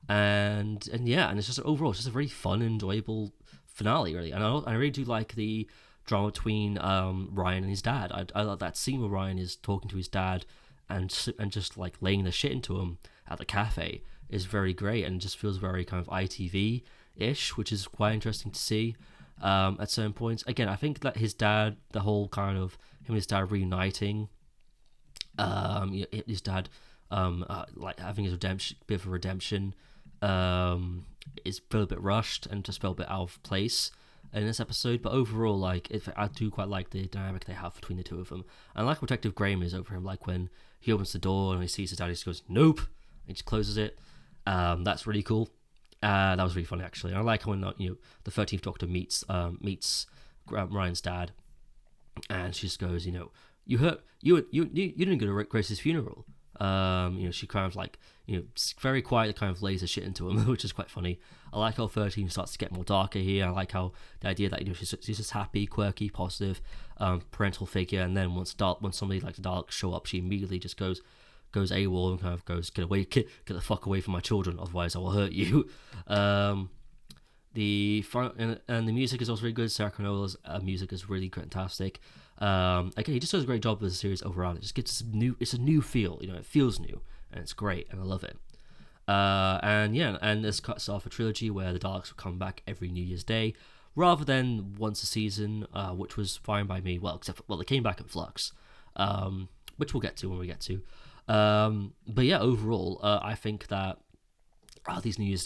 and it's just overall it's just a very fun, enjoyable finale, really. And I really do like the drama between Ryan and his dad. I love that scene where Ryan is talking to his dad and just like laying the shit into him at the cafe is very great, and just feels very kind of ITV-ish, which is quite interesting to see. At certain points, again, I think that his dad, the whole kind of him and his dad reuniting, his dad, like having his bit of a redemption, is a bit rushed and just felt a bit out of place in this episode. But overall, like, I do quite like the dynamic they have between the two of them, and like Protective Graham is over him. Like when he opens the door and he sees his dad, he just goes, "Nope," and he just closes it. That's really cool. That was really funny, actually. I like when the 13th Doctor meets Ryan's dad, and she just goes, you didn't go to Grace's funeral. She kind of like very quietly kind of lays the shit into him, which is quite funny. I like how 13 starts to get more darker here. I like how the idea that she's just happy, quirky, positive, parental figure, and then once somebody like the Daleks show up, she immediately just goes AWOL and kind of goes, get the fuck away from my children, otherwise I will hurt you. The music is also really good. Sarah Canola's music is really fantastic. Again, he just does a great job with the series overall. It just gets it's a new feel. It feels new, and it's great, and I love it. And this cuts off a trilogy where the Daleks will come back every New Year's Day, rather than once a season, which was fine by me. Well, they came back in flux, which we'll get to when we get to. But yeah, overall, I think that these New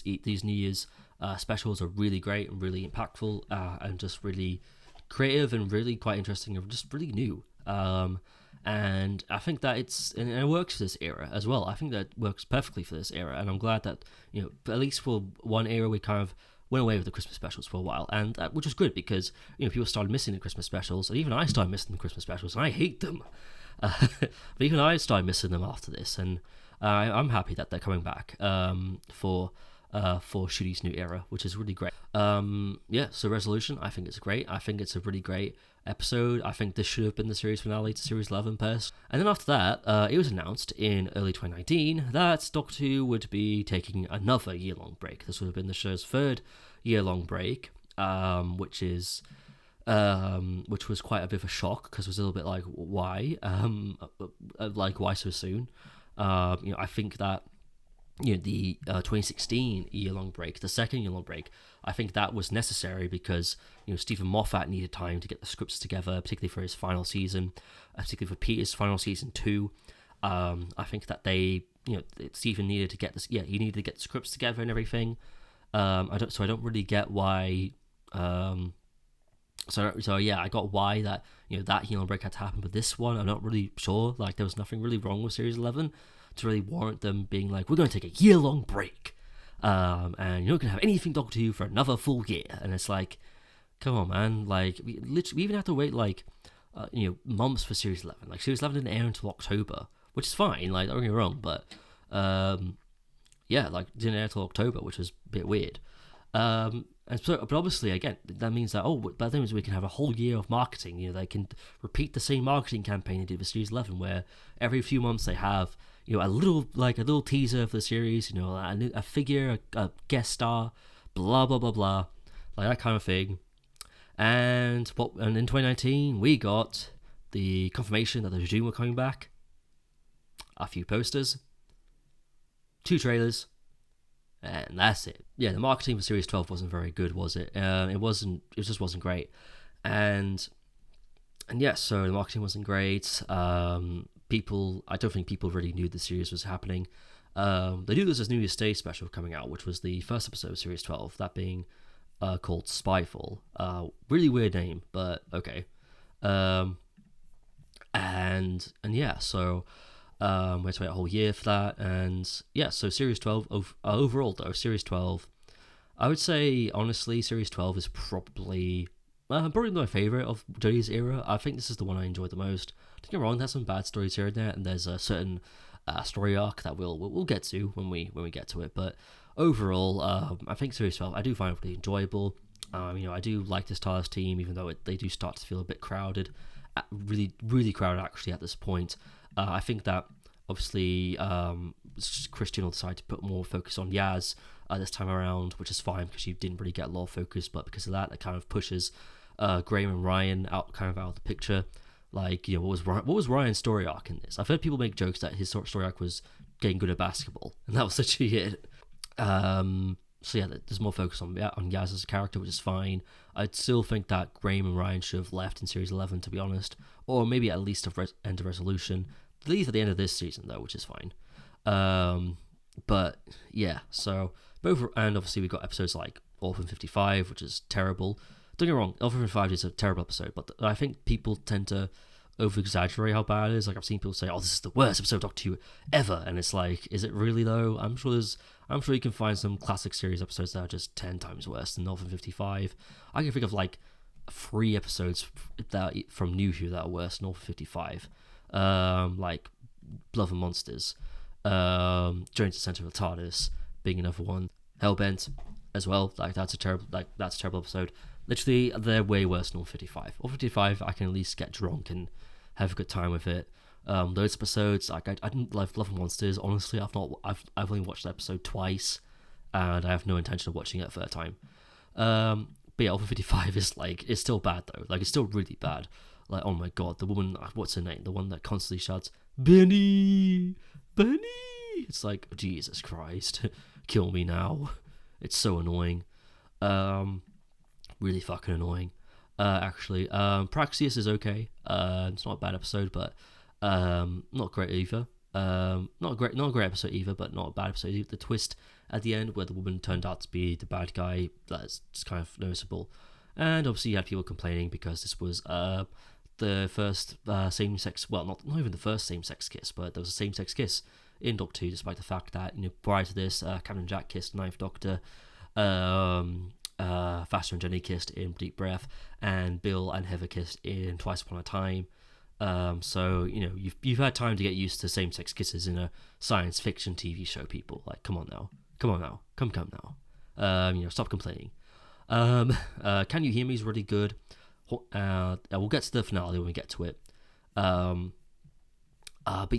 Year's specials are really great and really impactful, and just really creative and really quite interesting and just really new. And I think that it works for this era as well. I think that it works perfectly for this era, and I'm glad that at least for one era we kind of went away with the Christmas specials for a while, and which was good because people started missing the Christmas specials, and even I started missing the Christmas specials, and I hate them. But even I started missing them after this, and I'm happy that they're coming back for Shooty's new era, which is really great. So Resolution, I think it's great. I think it's a really great episode. I think this should have been the series finale to Series 11 personally. And then after that, it was announced in early 2019 that Doctor Who would be taking another year-long break. This would have been the show's third year-long break, which was quite a bit of a shock because it was a little bit like, why? Why so soon? I think that the 2016 year-long break, the second year-long break, I think that was necessary because Stephen Moffat needed time to get the scripts together, particularly for his final season, particularly for Peter's final season 2. I think that Stephen needed to get this. Yeah, he needed to get the scripts together and everything. I don't really get why. I got why that that year-long break had to happen, but this one I'm not really sure. Like, there was nothing really wrong with Series 11 to really warrant them being like, we're going to take a year-long break, and you're not going to have anything Doctor Who for another full year. And it's like, come on, man. Like, we even have to wait months for Series 11. Like, Series 11 didn't air until October, which is fine. Like, don't get me wrong, but didn't air until October, which was a bit weird. But obviously, again, that means that that means we can have a whole year of marketing. They can repeat the same marketing campaign they did with Series 11, where every few months they have a little teaser for the series, a figure, a guest star, blah blah blah blah, like that kind of thing. And in 2019 we got the confirmation that the Jejune were coming back, a few posters, 2 trailers. And that's it. Yeah, the marketing for Series 12 wasn't very good, was it? It just wasn't great. And yeah, so the marketing wasn't great. I don't think people really knew the series was happening. They knew there was this New Year's Day special coming out, which was the first episode of Series 12, that being called Spyfall. Really weird name, but okay. Um, and yeah, so we had to wait a whole year for that, and yeah, so Series 12 overall though, Series 12, I would say honestly, Series 12 is probably my favorite of Jody's era. I think this is the one I enjoy the most. Don't get me wrong, there's some bad stories here and there, and there's a certain story arc that we'll get to when we get to it. But overall, I think Series 12 I do find it really enjoyable. I do like this TARS team, even though they do start to feel a bit crowded, really crowded actually at this point. I think that obviously Christian will decide to put more focus on Yaz this time around, which is fine because you didn't really get a lot of focus, but because of that, it kind of pushes Graham and Ryan out of the picture. Like, what was Ryan's story arc in this? I've heard people make jokes that his story arc was getting good at basketball, and that was literally it. So yeah, there's more focus on Yaz as a character, which is fine. I'd still think that Graham and Ryan should have left in Series 11, to be honest, or maybe at least end of resolution. They leave at the end of this season though, which is fine. But yeah, so both, and obviously we got episodes like Orphan 55, which is terrible. Don't get me wrong, Orphan 55 is a terrible episode, but I think people tend to over-exaggerate how bad it is. Like, I've seen people say, "Oh, this is the worst episode of Doctor Who ever," and it's like, is it really though? I'm sure you can find some classic series episodes that are just 10 times worse than Orphan 55. I can think of like 3 episodes that from New Who that are worse than Orphan 55. Like Love and Monsters, Journey to the Center of the TARDIS being another one, Hellbent as well. Like that's a terrible episode. Literally, they're way worse than Orphan 55. Orphan 55, I can at least get drunk and have a good time with it. Those episodes, like I didn't love and Monsters. Honestly, I've only watched that episode twice, and I have no intention of watching it a third time. But yeah, Orphan 55 is still bad though. Like, it's still really bad. Like, oh my god, the woman, what's her name? The one that constantly shouts, "Benny! Benny!" It's like, Jesus Christ, kill me now. It's so annoying. Really fucking annoying. Actually, Praxeus is okay. It's not a bad episode, but not great either. Not a great episode either, but not a bad episode either. The twist at the end where the woman turned out to be the bad guy, that's just kind of noticeable. And obviously you had people complaining because this was the first same-sex, well, not even the first same-sex kiss, but there was a same-sex kiss in Doctor Who, despite the fact that, prior to this, Captain Jack kissed Ninth Doctor, Faster and Jenny kissed in Deep Breath, and Bill and Heather kissed in Twice Upon a Time. So you've had time to get used to same-sex kisses in a science fiction TV show. People, like, come on now, come now. Stop complaining. Can You Hear Me is really good. We'll get to the finale when we get to it. But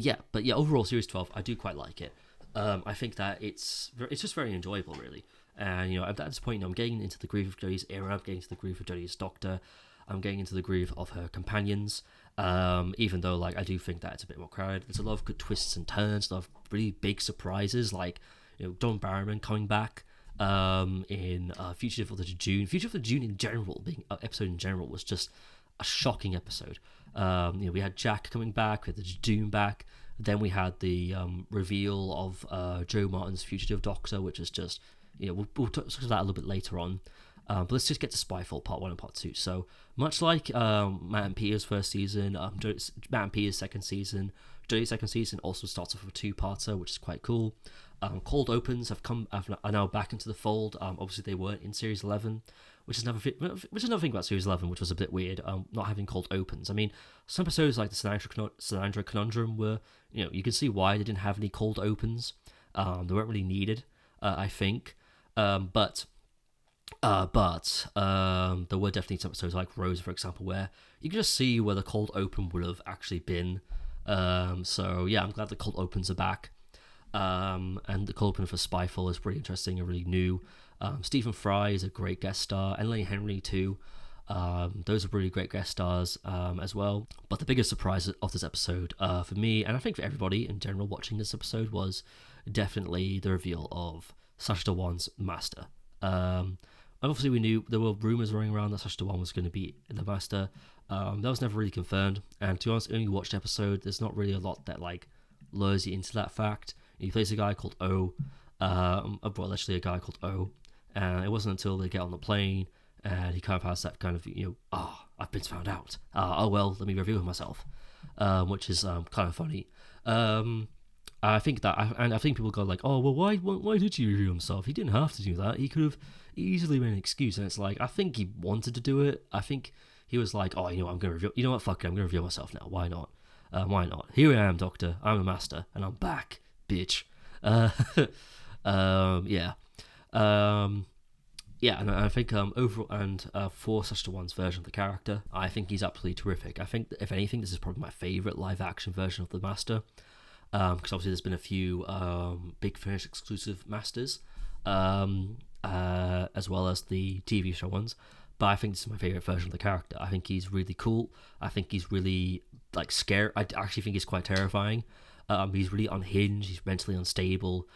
yeah, overall, Series 12, I do quite like it. I think that it's just very enjoyable, really. And at this point, I'm getting into the groove of Jodie's era. I'm getting into the groove of Jodie's Doctor. I'm getting into the groove of her companions. Even though, like, I do think that it's a bit more crowded. There's a lot of good twists and turns, a lot of really big surprises, like John Barrowman coming back in Fugitive of the June. Fugitive of the June in general, being an episode in general, was just a shocking episode. We had Jack coming back, we had the June back. Then we had the reveal of Joe Martin's Fugitive Doctor, which is just, we'll talk about that a little bit later on. But let's just get to Spyfall Part 1 and Part 2. So, much like Matt and Peter's first season, Matt and Peter's second season, Jodie's second season also starts off with a 2-parter, which is quite cool. Cold opens are now back into the fold. Obviously, they weren't in Series 11, which is another thing about Series 11, which was a bit weird, not having cold opens. I mean, some episodes like the Sinandra Conundrum were, you can see why they didn't have any cold opens. They weren't really needed, I think. But there were definitely some episodes like Rose, for example, where you can just see where the cold open would have actually been. So yeah, I'm glad the cold opens are back. And the cold open for Spyfall is pretty interesting and really new. Stephen Fry is a great guest star, and Lenny Henry too. Those are really great guest stars as well. But the biggest surprise of this episode for me, and I think for everybody in general watching this episode, was definitely the reveal of Sacha Dhawan's Master. And obviously we knew there were rumours running around that Sacha Dhawan was going to be the Master. That was never really confirmed, and to be honest, only watched the episode, there's not really a lot that like lures you into that fact. He plays a guy called O, literally a guy called O, And it wasn't until they get on the plane and he kind of has that kind of, I've been found out. Oh well, let me reveal myself, which is kind of funny. I think that, I think people go like, oh well, why did he reveal himself? He didn't have to do that. He could have easily made an excuse. And it's like, I think he wanted to do it. I think he was like, oh, I'm gonna reveal. You know what? Fuck it, I'm gonna reveal myself now. Why not? Why not? Here I am, Doctor. I'm a master, and I'm back, bitch. Yeah. Yeah, and I think overall, and for such the one's version of the character, I think he's absolutely terrific. I think, if anything, this is probably my favourite live-action version of the Master, because obviously there's been a few Big Finish exclusive Masters, as well as the TV show ones. But I think this is my favourite version of the character. I think he's really cool. I think he's really scary. I actually think he's quite terrifying. He's really unhinged. He's mentally unstable.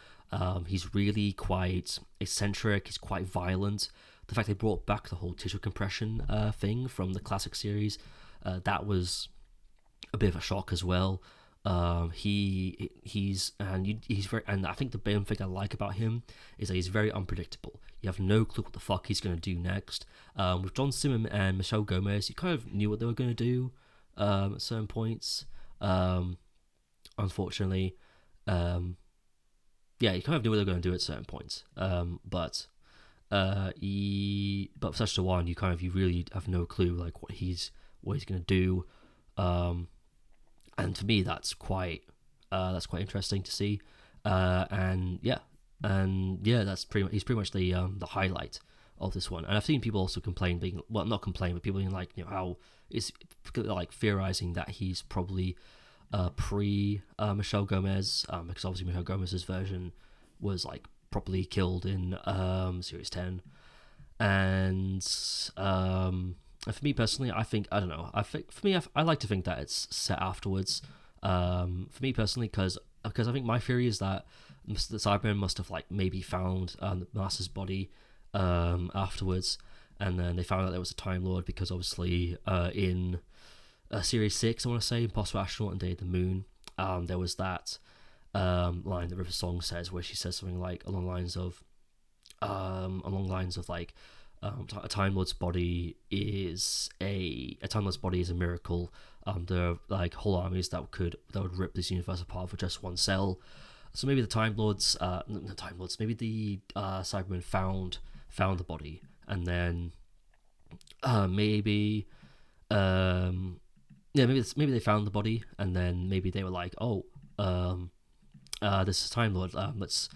He's really quite eccentric. He's quite violent. The fact they brought back the whole tissue compression thing from the classic series, that was a bit of a shock as well. He's very, and I think the main thing I like about him is that he's very unpredictable. You have no clue what the fuck he's going to do next. With John Simmons and Michelle Gomez, you kind of knew what they were going to do at certain points. Unfortunately, yeah, you kind of knew what they were going to do at certain points. But for such the one, you really have no clue like what he's going to do. And for me, that's quite interesting to see. And yeah, he's pretty much the highlight of this one. And I've seen people also complain, not complain, but people being like, how is like theorizing that he's probably pre Michelle Gomez, because obviously Michelle Gomez's version was like properly killed in Series 10, and for me personally, I think, I don't know, I like to think that it's set afterwards. For me personally, because I think my theory is that the Cybermen must have like maybe found the Master's body afterwards, and then they found out there was a Time Lord, because obviously in Series 6, I want to say, Impossible Astronaut and Day of the Moon, there was that line that River Song says, where she says something like along lines of like, a Time Lord's body is a miracle. There are like whole armies that would rip this universe apart for just one cell. So maybe maybe the Cybermen found the body, and then maybe they found the body, and then maybe they were like, oh, this is Time Lord. Let's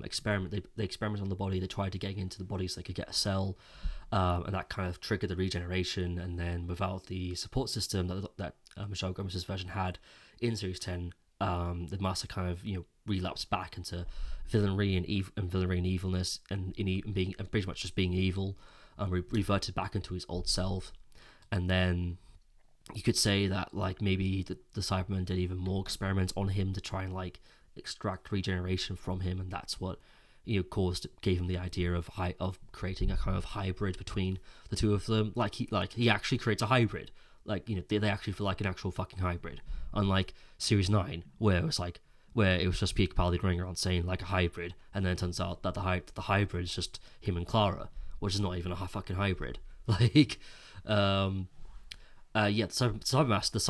experiment. They experiment on the body. They tried to get into the body so they could get a cell, and that kind of triggered the regeneration. And then without the support system that Michelle Gomez's version had in Series 10, the Master kind of relapsed back into villainy and evilness, and pretty much just being evil, reverted back into his old self. And then you could say that like maybe the Cybermen did even more experiments on him to try and like extract regeneration from him, and that's what gave him the idea of creating a kind of hybrid between the two of them. He actually creates a hybrid. They actually feel like an actual fucking hybrid, unlike Series 9, where it was just Peter Capaldi running around saying like a hybrid, and then it turns out that the hybrid is just him and Clara, which is not even a fucking hybrid. The Cybermasters,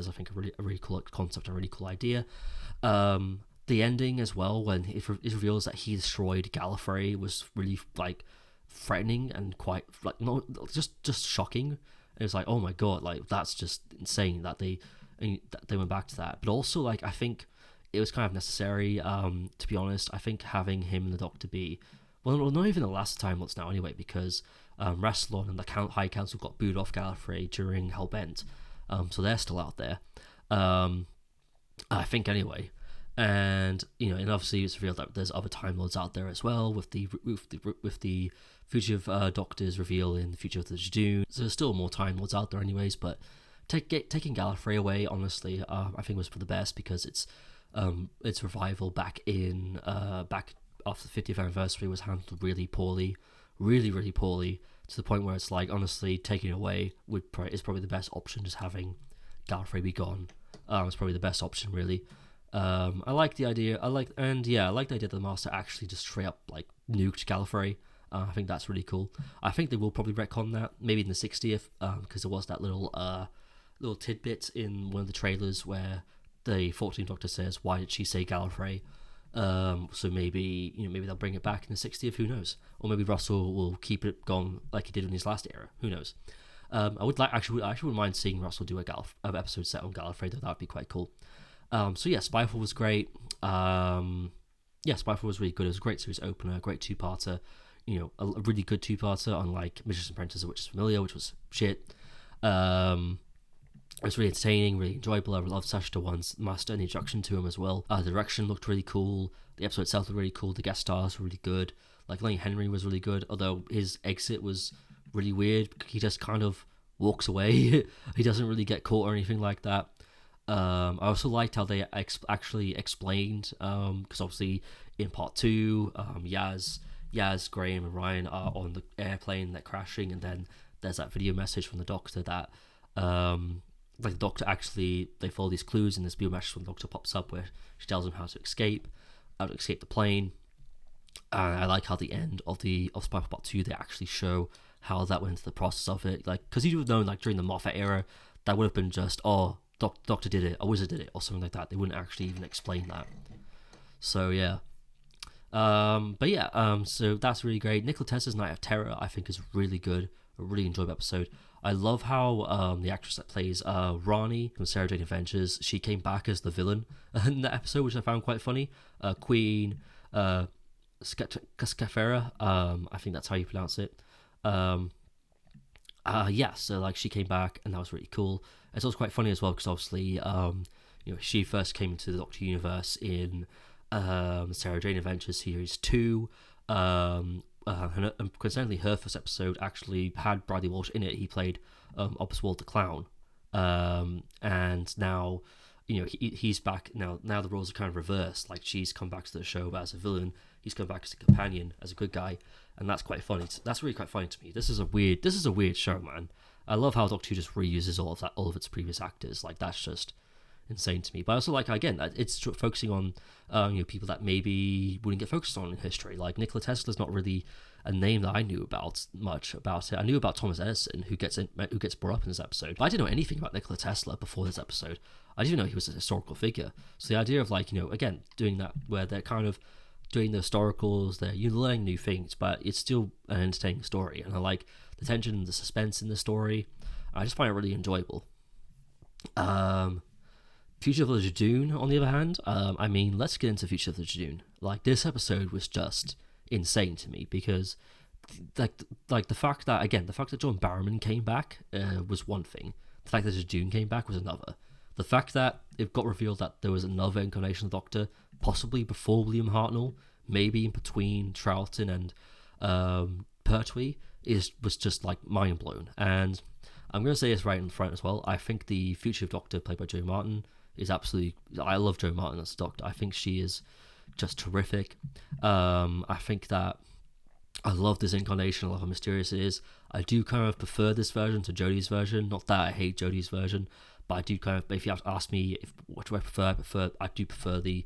I think, are a really cool concept, a really cool idea. The ending as well, when it reveals that he destroyed Gallifrey, was really like threatening and quite like just shocking. It was like, oh my god, like that's just insane that they went back to that. But also, like, I think it was kind of necessary. To be honest, I think having him and the Doctor be, well, not even the last Time Lords now anyway, because Rassilon and the High Council got booed off Gallifrey during Hellbent, so they're still out there. I think anyway. And and obviously it's revealed that there's other Time Lords out there as well, with the fugitive Doctor's reveal in the Future of the Jadoon. So there's still more Time Lords out there anyways, but taking Gallifrey away, honestly, I think was for the best, because its revival back after the 50th anniversary was handled really poorly, really poorly, to the point where it's like, honestly, taking it away is probably the best option. Just having Gallifrey be gone, it's probably the best option, really. I like the idea. I like the idea that the Master actually just straight up like nuked Gallifrey. I think that's really cool. I think they will probably retcon that maybe in the 60th, because there was that little tidbit in one of the trailers where the 14th Doctor says, "Why did she say Gallifrey?" So maybe maybe they'll bring it back in the 60th. Who knows? Or maybe Russell will keep it going like he did in his last era. Who knows? I wouldn't mind seeing Russell do a episode set on Gallifrey though. That would be quite cool. So yeah, Spyfall was great. Spyfall was really good. It was a great series opener, great two-parter. A really good two-parter, unlike Magician's Apprentice, which is familiar, which was shit. It was really entertaining, really enjoyable. I loved Sacha Dhawan's Master and the introduction to him as well. The direction looked really cool. The episode itself looked really cool. The guest stars were really good. Like Lenny Henry was really good, although his exit was really weird. He just kind of walks away. He doesn't really get caught or anything like that. I also liked how they actually explained, because obviously in part 2, Yaz, Graham, and Ryan are on the airplane, they're crashing, and then there's that video message from the Doctor that like the Doctor actually, they follow these clues, and this video message from the Doctor pops up where she tells him how to escape the plane. And I like how the end of Spyfall Part 2, they actually show how that went into the process of it. Like, because you would have known, like, during the Moffat era, that would have been just, Doctor did it, a wizard did it, or something like that. They wouldn't actually even explain that. So, yeah. So that's really great. Nikola Tesla's Night of Terror, I think, is really good. A really enjoyable episode. I love how the actress that plays Rani from Sarah Jane Adventures, she came back as the villain in that episode, which I found quite funny. Queen Scafera, I think that's how you pronounce it. So like she came back, and that was really cool. It's also quite funny as well because obviously, she first came into the Doctor universe in Sarah Jane Adventures series 2. Coincidentally, her first episode actually had Bradley Walsh in it. He played Oswald the Clown, and now he's back now. Now the roles are kind of reversed. Like she's come back to the show as a villain. He's come back as a companion, as a good guy, and that's quite funny. That's really quite funny to me. This is a weird show, man. I love how Doctor Who just reuses all of its previous actors. Like that's just insane to me. But I also like, again, that it's focusing on people that maybe wouldn't get focused on in history. Like Nikola Tesla's not really a name that I knew much about it. I knew about Thomas Edison, who gets brought up in this episode, but I didn't know anything about Nikola Tesla before this episode. I didn't even know he was a historical figure. So the idea of again doing that where they're kind of doing the historicals, you're learning new things, but it's still an entertaining story, and I like the tension and the suspense in the story. I just find it really enjoyable. Future of the Jadoon, on the other hand, let's get into Future of the Jadoon. Like, this episode was just insane to me because, like the fact that John Barrowman came back was one thing. The fact that Jadoon came back was another. The fact that it got revealed that there was another incarnation of the Doctor, possibly before William Hartnell, maybe in between Troughton and Pertwee, was just like mind blown. And I'm going to say this right in front as well. I think the future of Doctor, played by Jo Martin, is absolutely. I love Jo Martin as a Doctor. I think she is just terrific. I think that I love this incarnation. I love how mysterious it is. I do kind of prefer this version to Jodie's version. Not that I hate Jodie's version, but I do kind of. If you have to ask me what do I prefer, I do prefer the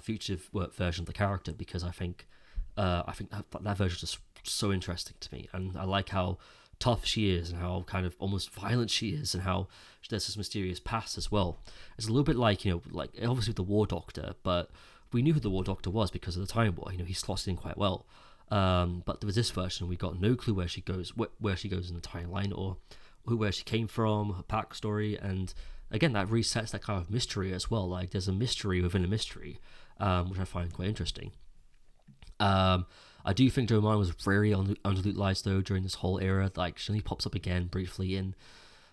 future version of the character because I think that version is just so interesting to me, and I like how tough she is and how kind of almost violent she is and how there's this mysterious past as well. It's a little bit like obviously the War Doctor, but we knew who the War Doctor was because of the Time War. He slots in quite well. But there was this version, we got no clue where she goes in the timeline or where she came from, her backstory, and again that resets that kind of mystery as well. Like there's a mystery within a mystery, which I find quite interesting. I do think Jo Martin was very underutilized though during this whole era. Like she only pops up again briefly in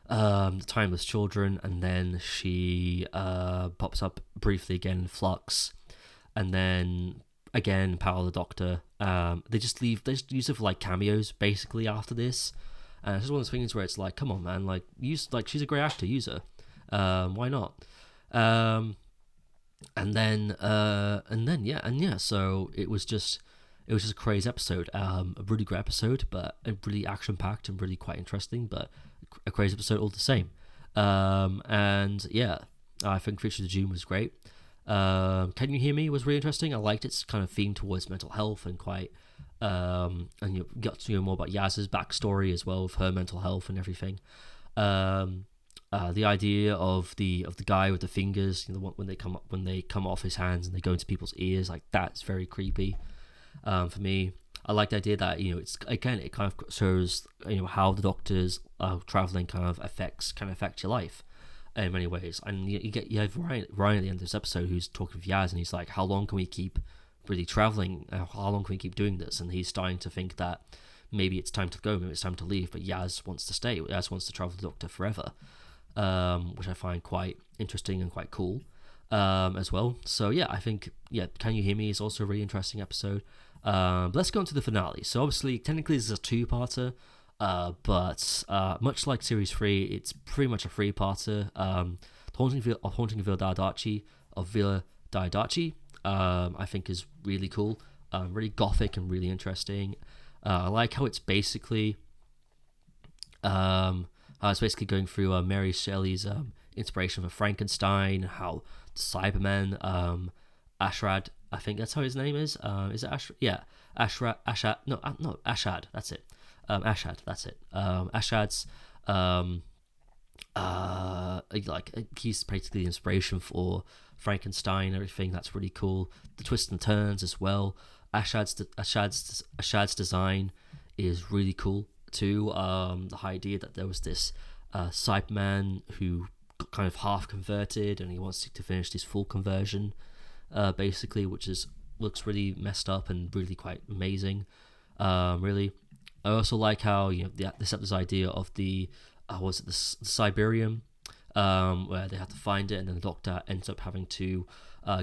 The Timeless Children, and then she pops up briefly again in Flux, and then again Power of the Doctor. They just use it for like cameos basically after this, and it's just one of those things where it's like, come on man, like use, like she's a great actor, use her. Why not? So it was just a crazy episode. A really great episode, but a really action packed and really quite interesting, but a crazy episode all the same. I think Future of the June was great. Can You Hear Me was really interesting. I liked its kind of theme towards mental health and quite and you got to know more about Yaz's backstory as well with her mental health and everything. The idea of the guy with the fingers, when they come off his hands and they go into people's ears, like that's very creepy. For me, I like the idea that it's again it kind of shows how the Doctor's traveling kind of affect your life in many ways. And you have Ryan at the end of this episode who's talking with Yaz, and he's like, how long can we keep really traveling? How long can we keep doing this? And he's starting to think that maybe it's time to go, maybe it's time to leave, but Yaz wants to stay. Yaz wants to travel with the Doctor forever, which I find quite interesting and quite cool as well. So yeah, I think Can You Hear Me is also a really interesting episode. Let's go on to the finale. So obviously, technically, this is a two-parter, but much like Series 3, it's pretty much a three-parter. Haunting of Villa Diadachi, I think is really cool, really gothic and really interesting. I like how it's basically going through Mary Shelley's inspiration for Frankenstein, how the Cybermen, Ashrad, I think that's how his name is. Is it Ashrad? Yeah, Ashad. No, Ashad. That's it. Ashad. That's it. Ashad's he's basically the inspiration for Frankenstein and everything. That's really cool. The twists and turns as well. Ashad's design is really cool too. The idea that there was this Cyberman who got kind of half converted and he wants to finish this full conversion, basically, which looks really messed up and really quite amazing. Really, I also like how they set this idea of the Siberium, where they have to find it, and then the Doctor ends up having to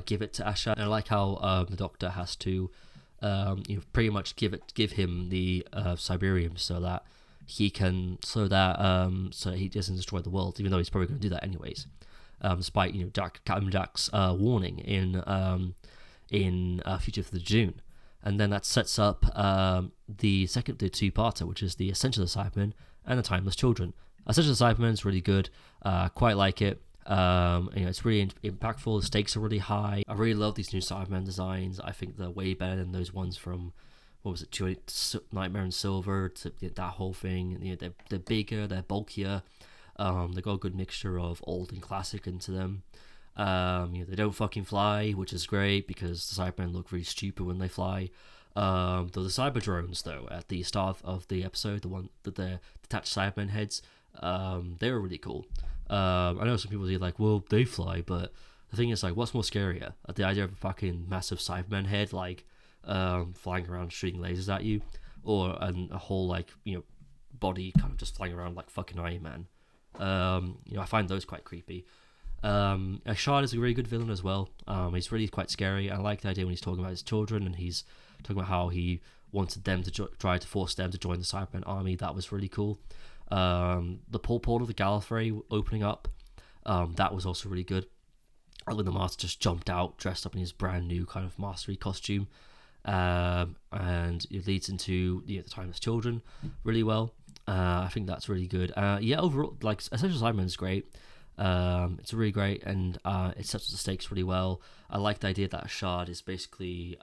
give it to Asha. And I like how the Doctor has to pretty much give him the Siberium so that he doesn't destroy the world, even though he's probably going to do that anyways. Despite Captain Jack's warning in Future for the June. And then that sets up the two-parter, which is the Ascension of the Cybermen and the Timeless Children. Ascension of the Cybermen is really good. Quite like it. It's really impactful. The stakes are really high. I really love these new Cybermen designs. I think they're way better than those ones from Nightmare in Silver, that whole thing. They're bigger, they're bulkier. They got a good mixture of old and classic into them. They don't fucking fly, which is great because the Cybermen look really stupid when they fly. Though the Cyber drones, though, at the start of the episode, the one that they're detached Cybermen heads, they were really cool. I know some people are like, well, they fly, but the thing is, like, what's more scarier? The idea of a fucking massive Cyberman head, like, flying around shooting lasers at you, or a whole, body kind of just flying around like fucking Iron Man. I find those quite creepy. Ashad is a really good villain as well. He's really quite scary. I like the idea when he's talking about his children and he's talking about how he wanted them to try to force them to join the Cybermen army. That was really cool. The portal of the Gallifrey opening up, that was also really good. When the Master just jumped out dressed up in his brand new kind of mastery costume, and it leads into the Timeless Children really well. I think that's really good. Overall, like, Essential Cybermen is great. It's really great, and it sets up the stakes really well. I like the idea that Ashad is basically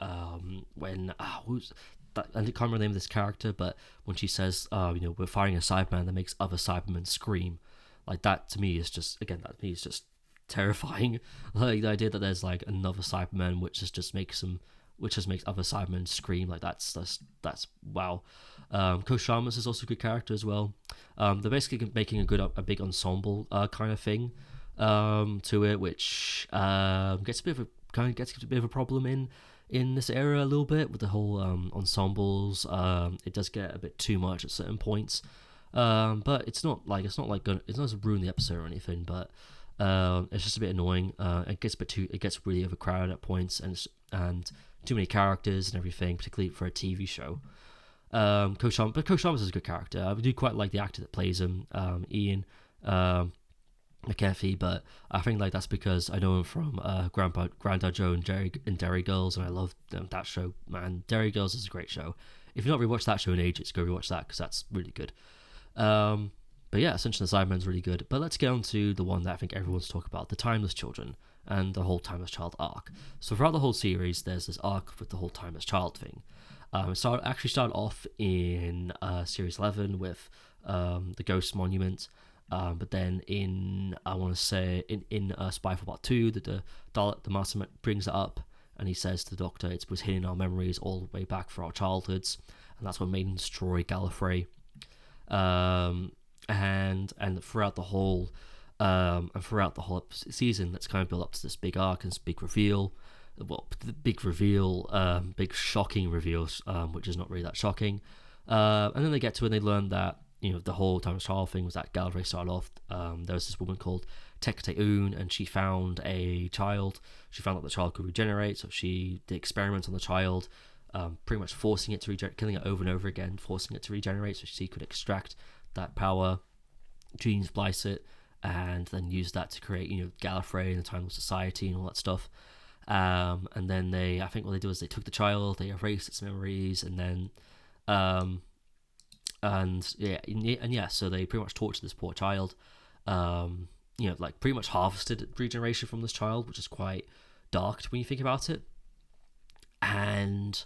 when who's that, I can't remember the name of this character, but when she says we're firing a Cyberman that makes other Cybermen scream, like, that to me is just terrifying. Like, the idea that there's like another Cyberman which just makes other Cybermen scream, like that's wow. Coach Sharmas is also a good character as well. They're basically making a big ensemble kind of thing to it, which gets a bit of a problem in this era a little bit with the whole ensembles. It does get a bit too much at certain points, but it's not to ruin the episode or anything, but it's just a bit annoying. It gets really overcrowded at points, and too many characters and everything, particularly for a TV show. Coach Thomas is a good character. I do quite like the actor that plays him, Ian McKeffy, but I think that's because I know him from Grandad Joe and Derry Girls, and I love that show, man. Derry Girls is a great show. If you've not rewatched that show in ages, go rewatch that because that's really good. But yeah, Ascension of the Cybermen is really good. But let's get on to the one that I think everyone's talking about, the Timeless Children. and the whole Timeless Child arc. So throughout the whole series, there's this arc with the whole Timeless Child thing. It started off in series 11 with the Ghost Monument, but then in I want to say in Spy for Part 2, the Master brings it up, and he says to the Doctor, it was hidden in our memories all the way back for our childhoods, and that's what made him destroy Gallifrey. And throughout the whole season, that's kind of built up to this big arc and this big reveal. Well, the big shocking reveal, which is not really that shocking. And then they get to it and they learn that, the whole Timeless Child thing was that Gallifrey started off. There was this woman called Tekte-Un, and she found a child. She found that the child could regenerate, so she did experiments on the child, pretty much forcing it to regenerate, killing it over and over again, forcing it to regenerate so she could extract that power, gene splice it, and then use that to create, Gallifrey and the Timeless Society and all that stuff. And then I think what they do is they took the child, they erased its memories, and then, so they pretty much tortured this poor child. Pretty much harvested regeneration from this child, which is quite dark when you think about it. And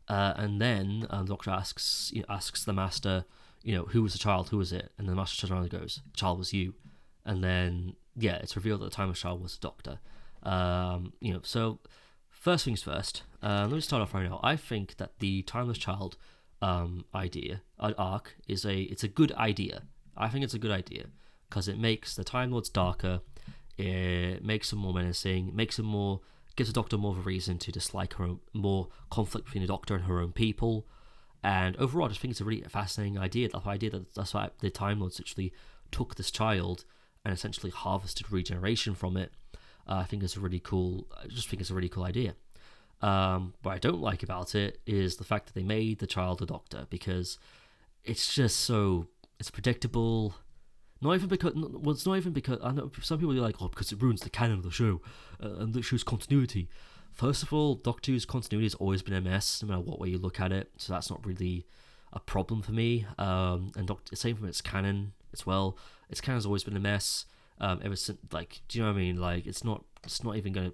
then the Doctor asks the Master, who was the child? Who was it? And the Master turns around and goes, "The child was you." And then it's revealed that the Timeless Child was the Doctor. So first things first. Let me start off right now. I think that the Timeless Child arc is a good idea. I think it's a good idea because it makes the Time Lords darker. It makes them more menacing. Gives the Doctor more of a reason to dislike her own, more conflict between the Doctor and her own people. And overall, I just think it's a really fascinating idea. That's why the Time Lords actually took this child and essentially harvested regeneration from it. I just think it's a really cool idea. What I don't like about it is the fact that they made the child a Doctor, because it's just it's predictable. Not even because I know some people are like, because it ruins the canon of the show and the show's continuity. First of all, Doctor Who's continuity has always been a mess, no matter what way you look at it. So that's not really a problem for me. And same from its canon as well. Its canon has always been a mess. Ever since, do you know what I mean? It's not even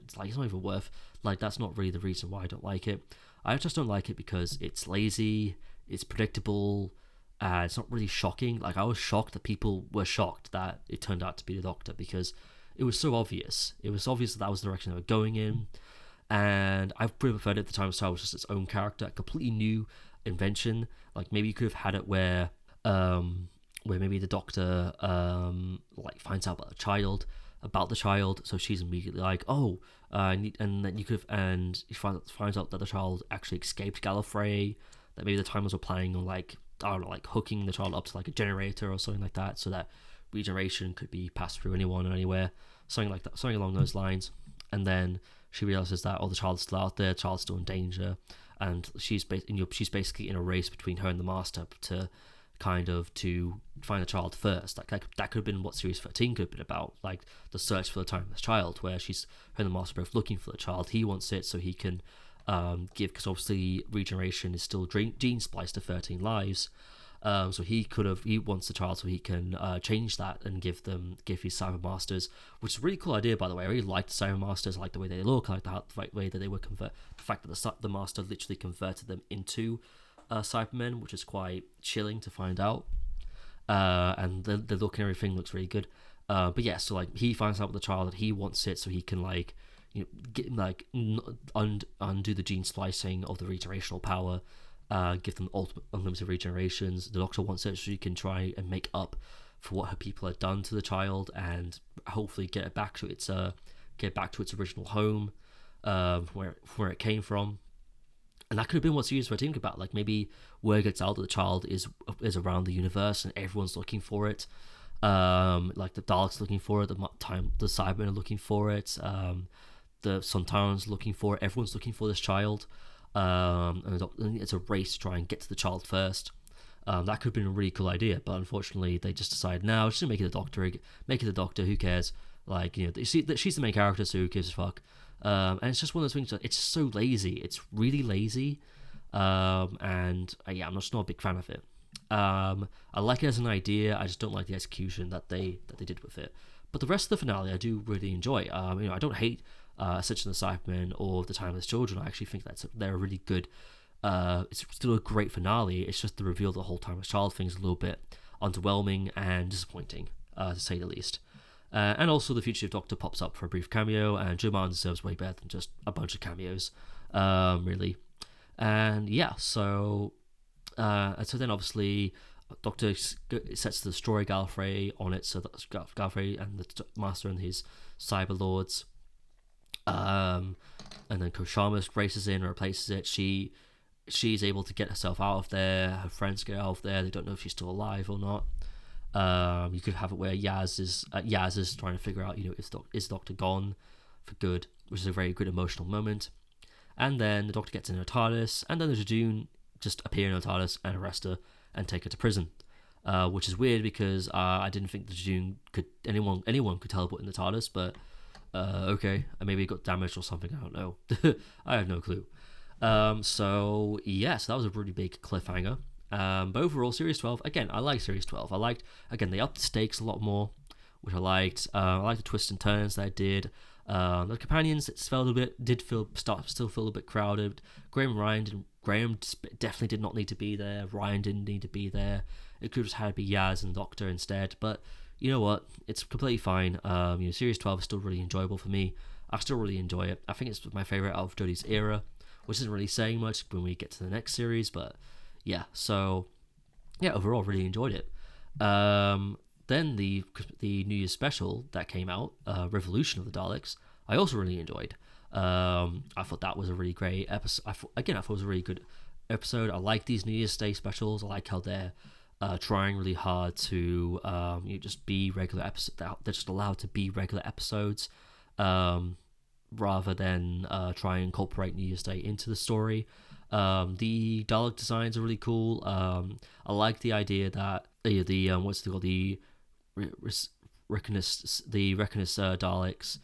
worth. That's not really the reason why I don't like it. I just don't like it because it's lazy, it's predictable, it's not really shocking. I was shocked that people were shocked that it turned out to be the Doctor, because it was so obvious. It was obvious that was the direction they were going in, and I pretty preferred it. The Time Star was just its own character, a completely new invention. Maybe you could have had it where maybe the Doctor finds out about the child, so she's immediately like, and then you could and she finds out that the child actually escaped Gallifrey, that maybe the Timers were planning on hooking the child up to a generator or something like that, so that regeneration could be passed through anyone or anywhere, something like that, something along those lines. And then she realizes that the child's still out there, the child's still in danger, and she's basically in a race between her and the Master to find the child first. That could have been what Series 13 could have been about, the search for the Timeless Child, where her and the Master both looking for the child. He wants it so he can because obviously regeneration is still gene spliced to 13 lives. So he wants the child so he can change that and give his Cyber Masters, which is a really cool idea, by the way. I really like the Cyber Masters. I like the way they look. I like the way that they were the fact that the Master literally converted them into Cybermen, which is quite chilling to find out. And the look and everything looks really good. But yeah, so he finds out with the child that he wants it so he can undo the gene splicing of the regenerational power, give them unlimited regenerations. The Doctor wants it so he can try and make up for what her people had done to the child, and hopefully get it back to its original home, where it came from. And that could have been what Series 13 about. Maybe word gets out that the child is around the universe and everyone's looking for it. The Daleks looking for it, the Cybermen are looking for it, the Sontarans looking for it. Everyone's looking for this child. And it's a race to try and get to the child first. That could have been a really cool idea, but unfortunately they just decided, no, just make it the Doctor. Who cares? She's the main character, so who gives a fuck? And it's just one of those things that it's so lazy. It's really lazy. I'm just not a big fan of it. I like it as an idea. I just don't like the execution that they did with it. But the rest of the finale I do really enjoy. I don't hate Ascension of the Cybermen or The Timeless Children. I actually think they're a really good. It's still a great finale. It's just the reveal of the whole Timeless Child thing is a little bit underwhelming and disappointing, to say the least. And also the Fugitive Doctor pops up for a brief cameo, and Joe Martin deserves way better than just a bunch of cameos, really. And yeah, so then obviously Doctor sets to destroy Gallifrey on it, so that's Gallifrey and the Master and his Cyber Lords. And then Koshama races in and replaces it. She's able to get herself out of there. Her friends get out of there. They don't know if she's still alive or not. You could have it where Yaz is trying to figure out, is Doctor gone for good, which is a very good emotional moment. And then the Doctor gets in her TARDIS, and then the Jejune just appear in her TARDIS and arrest her and take her to prison, which is weird because I didn't think the Jejune anyone could teleport in the TARDIS, but okay, maybe it got damaged or something. I don't know. I have no clue. So that was a really big cliffhanger. But overall, Series 12, again, I like Series 12. I liked, again, they upped the stakes a lot more, which I liked. I liked the twists and turns that I did. The companions, it felt still feel a bit crowded. Graham definitely did not need to be there. Ryan didn't need to be there. It could have just had to be Yaz and Doctor instead. But you know what? It's completely fine. Series 12 is still really enjoyable for me. I still really enjoy it. I think it's my favorite out of Jodie's era, which isn't really saying much when we get to the next series, but yeah, so yeah, overall really enjoyed it. Then the New Year's special that came out, Revolution of the Daleks, I also really enjoyed. I thought that was a really great episode. I thought it was a really good episode. I like these New Year's Day specials. I like how they're trying really hard to just be regular episodes. They're just allowed to be regular episodes, rather than try and incorporate New Year's Day into the story. The Dalek designs are really cool. I like the idea that what's it called, the Reckonist Daleks,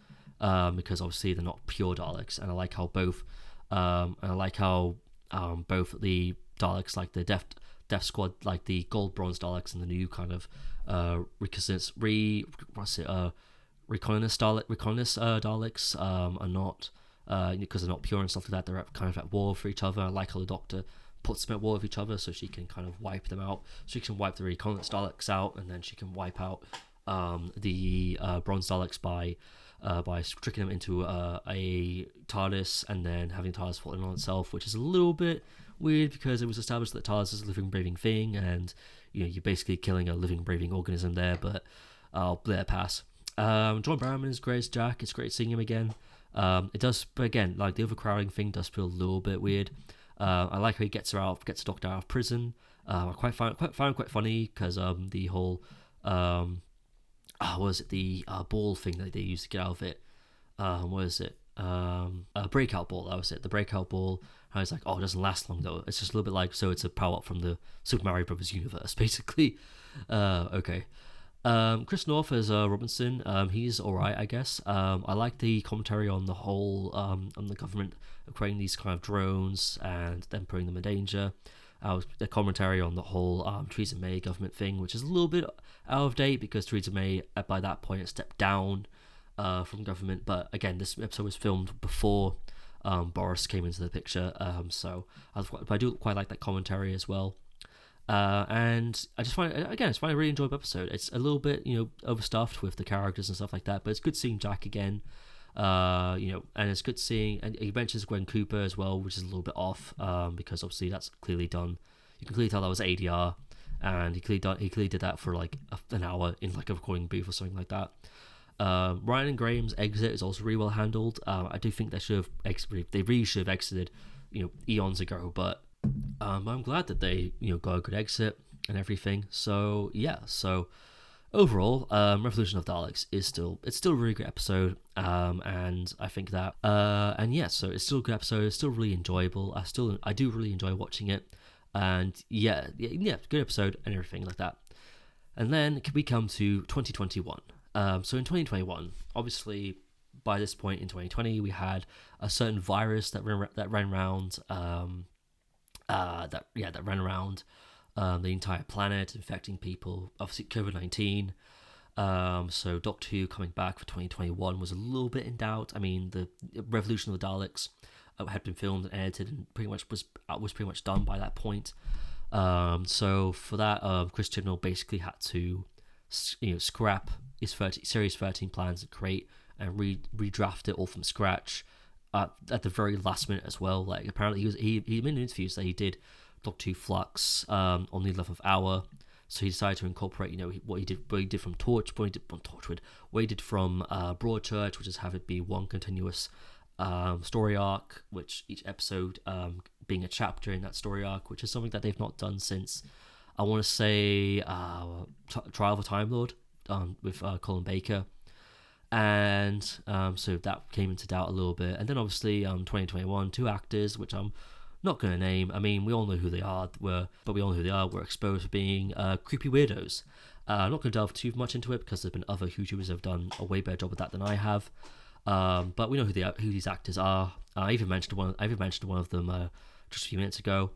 because obviously they're not pure Daleks, and I like how both the Daleks, like the Death Squad, like the gold bronze Daleks, and the new kind of reconnaissance Daleks are not, because they're not pure and stuff like that. They're kind of at war for each other. I like how the Doctor puts them at war with each other, so she can kind of wipe them out. She can wipe the reconnaissance Daleks out, and then she can wipe out the bronze Daleks by tricking them into a TARDIS, and then having TARDIS falling on itself, which is a little bit weird because it was established that TARDIS is a living, breathing thing, and you're basically killing a living, breathing organism there. But I'll let it pass. John Barrowman is great as Jack. It's great seeing him again. It does, but again, like the overcrowding thing does feel a little bit weird. I like how he gets the Doctor out of prison. I find it quite funny because the whole what was it, the ball thing that they used to get out of it? What is it? Breakout ball. That was it. The breakout ball. I was like, it doesn't last long though. It's just a little bit like, so it's a power up from the Super Mario Brothers universe, basically. Okay. Chris North as Robinson, he's alright, I guess. I like the commentary on the whole, on the government creating these kind of drones and then putting them in danger. The commentary on the whole Theresa May government thing, which is a little bit out of date because Theresa May, by that point, had stepped down from government. But again, this episode was filmed before Boris came into the picture, so I do quite like that commentary as well. And I just find a really enjoyable episode. It's a little bit, overstuffed with the characters and stuff like that, but it's good seeing Jack again. And it's good seeing, and he mentions Gwen Cooper as well, which is a little bit off, because obviously that's clearly done. You can clearly tell that was ADR, and he clearly did that for like an hour in like a recording booth or something like that. Ryan and Graham's exit is also really well handled. I do think they really should have exited, eons ago, but I'm glad that they got a good exit and everything. So yeah, overall, Revolution of Daleks is still a really good episode, and I think that so it's still a good episode. It's still really enjoyable. I do really enjoy watching it, and yeah, good episode and everything like that. And then we come to 2021. So in 2021, obviously by this point in 2020, we had a certain virus that ran around. That ran around the entire planet, infecting people. Obviously, COVID-19. So Doctor Who coming back for 2021 was a little bit in doubt. I mean, the Revolution of the Daleks had been filmed and edited and pretty much was pretty much done by that point. So for that, Chris Chibnall basically had to, scrap his series 13 plans and create and redraft it all from scratch at the very last minute as well. Like apparently he made interviews that he did Doctor Who Flux on the 11th hour. So he decided to incorporate, what he did from what he did from Broadchurch, which is have it be one continuous story arc, which each episode being a chapter in that story arc, which is something that they've not done since, I want to say, Trial of a Time Lord with Colin Baker. And so that came into doubt a little bit. And then obviously 2021, two actors, which I'm not going to name. I mean, we all know who they are, were exposed for being creepy weirdos. I'm not going to delve too much into it because there's been other YouTubers who have done a way better job with that than I have. But we know who these actors are. I even mentioned one of them just a few minutes ago.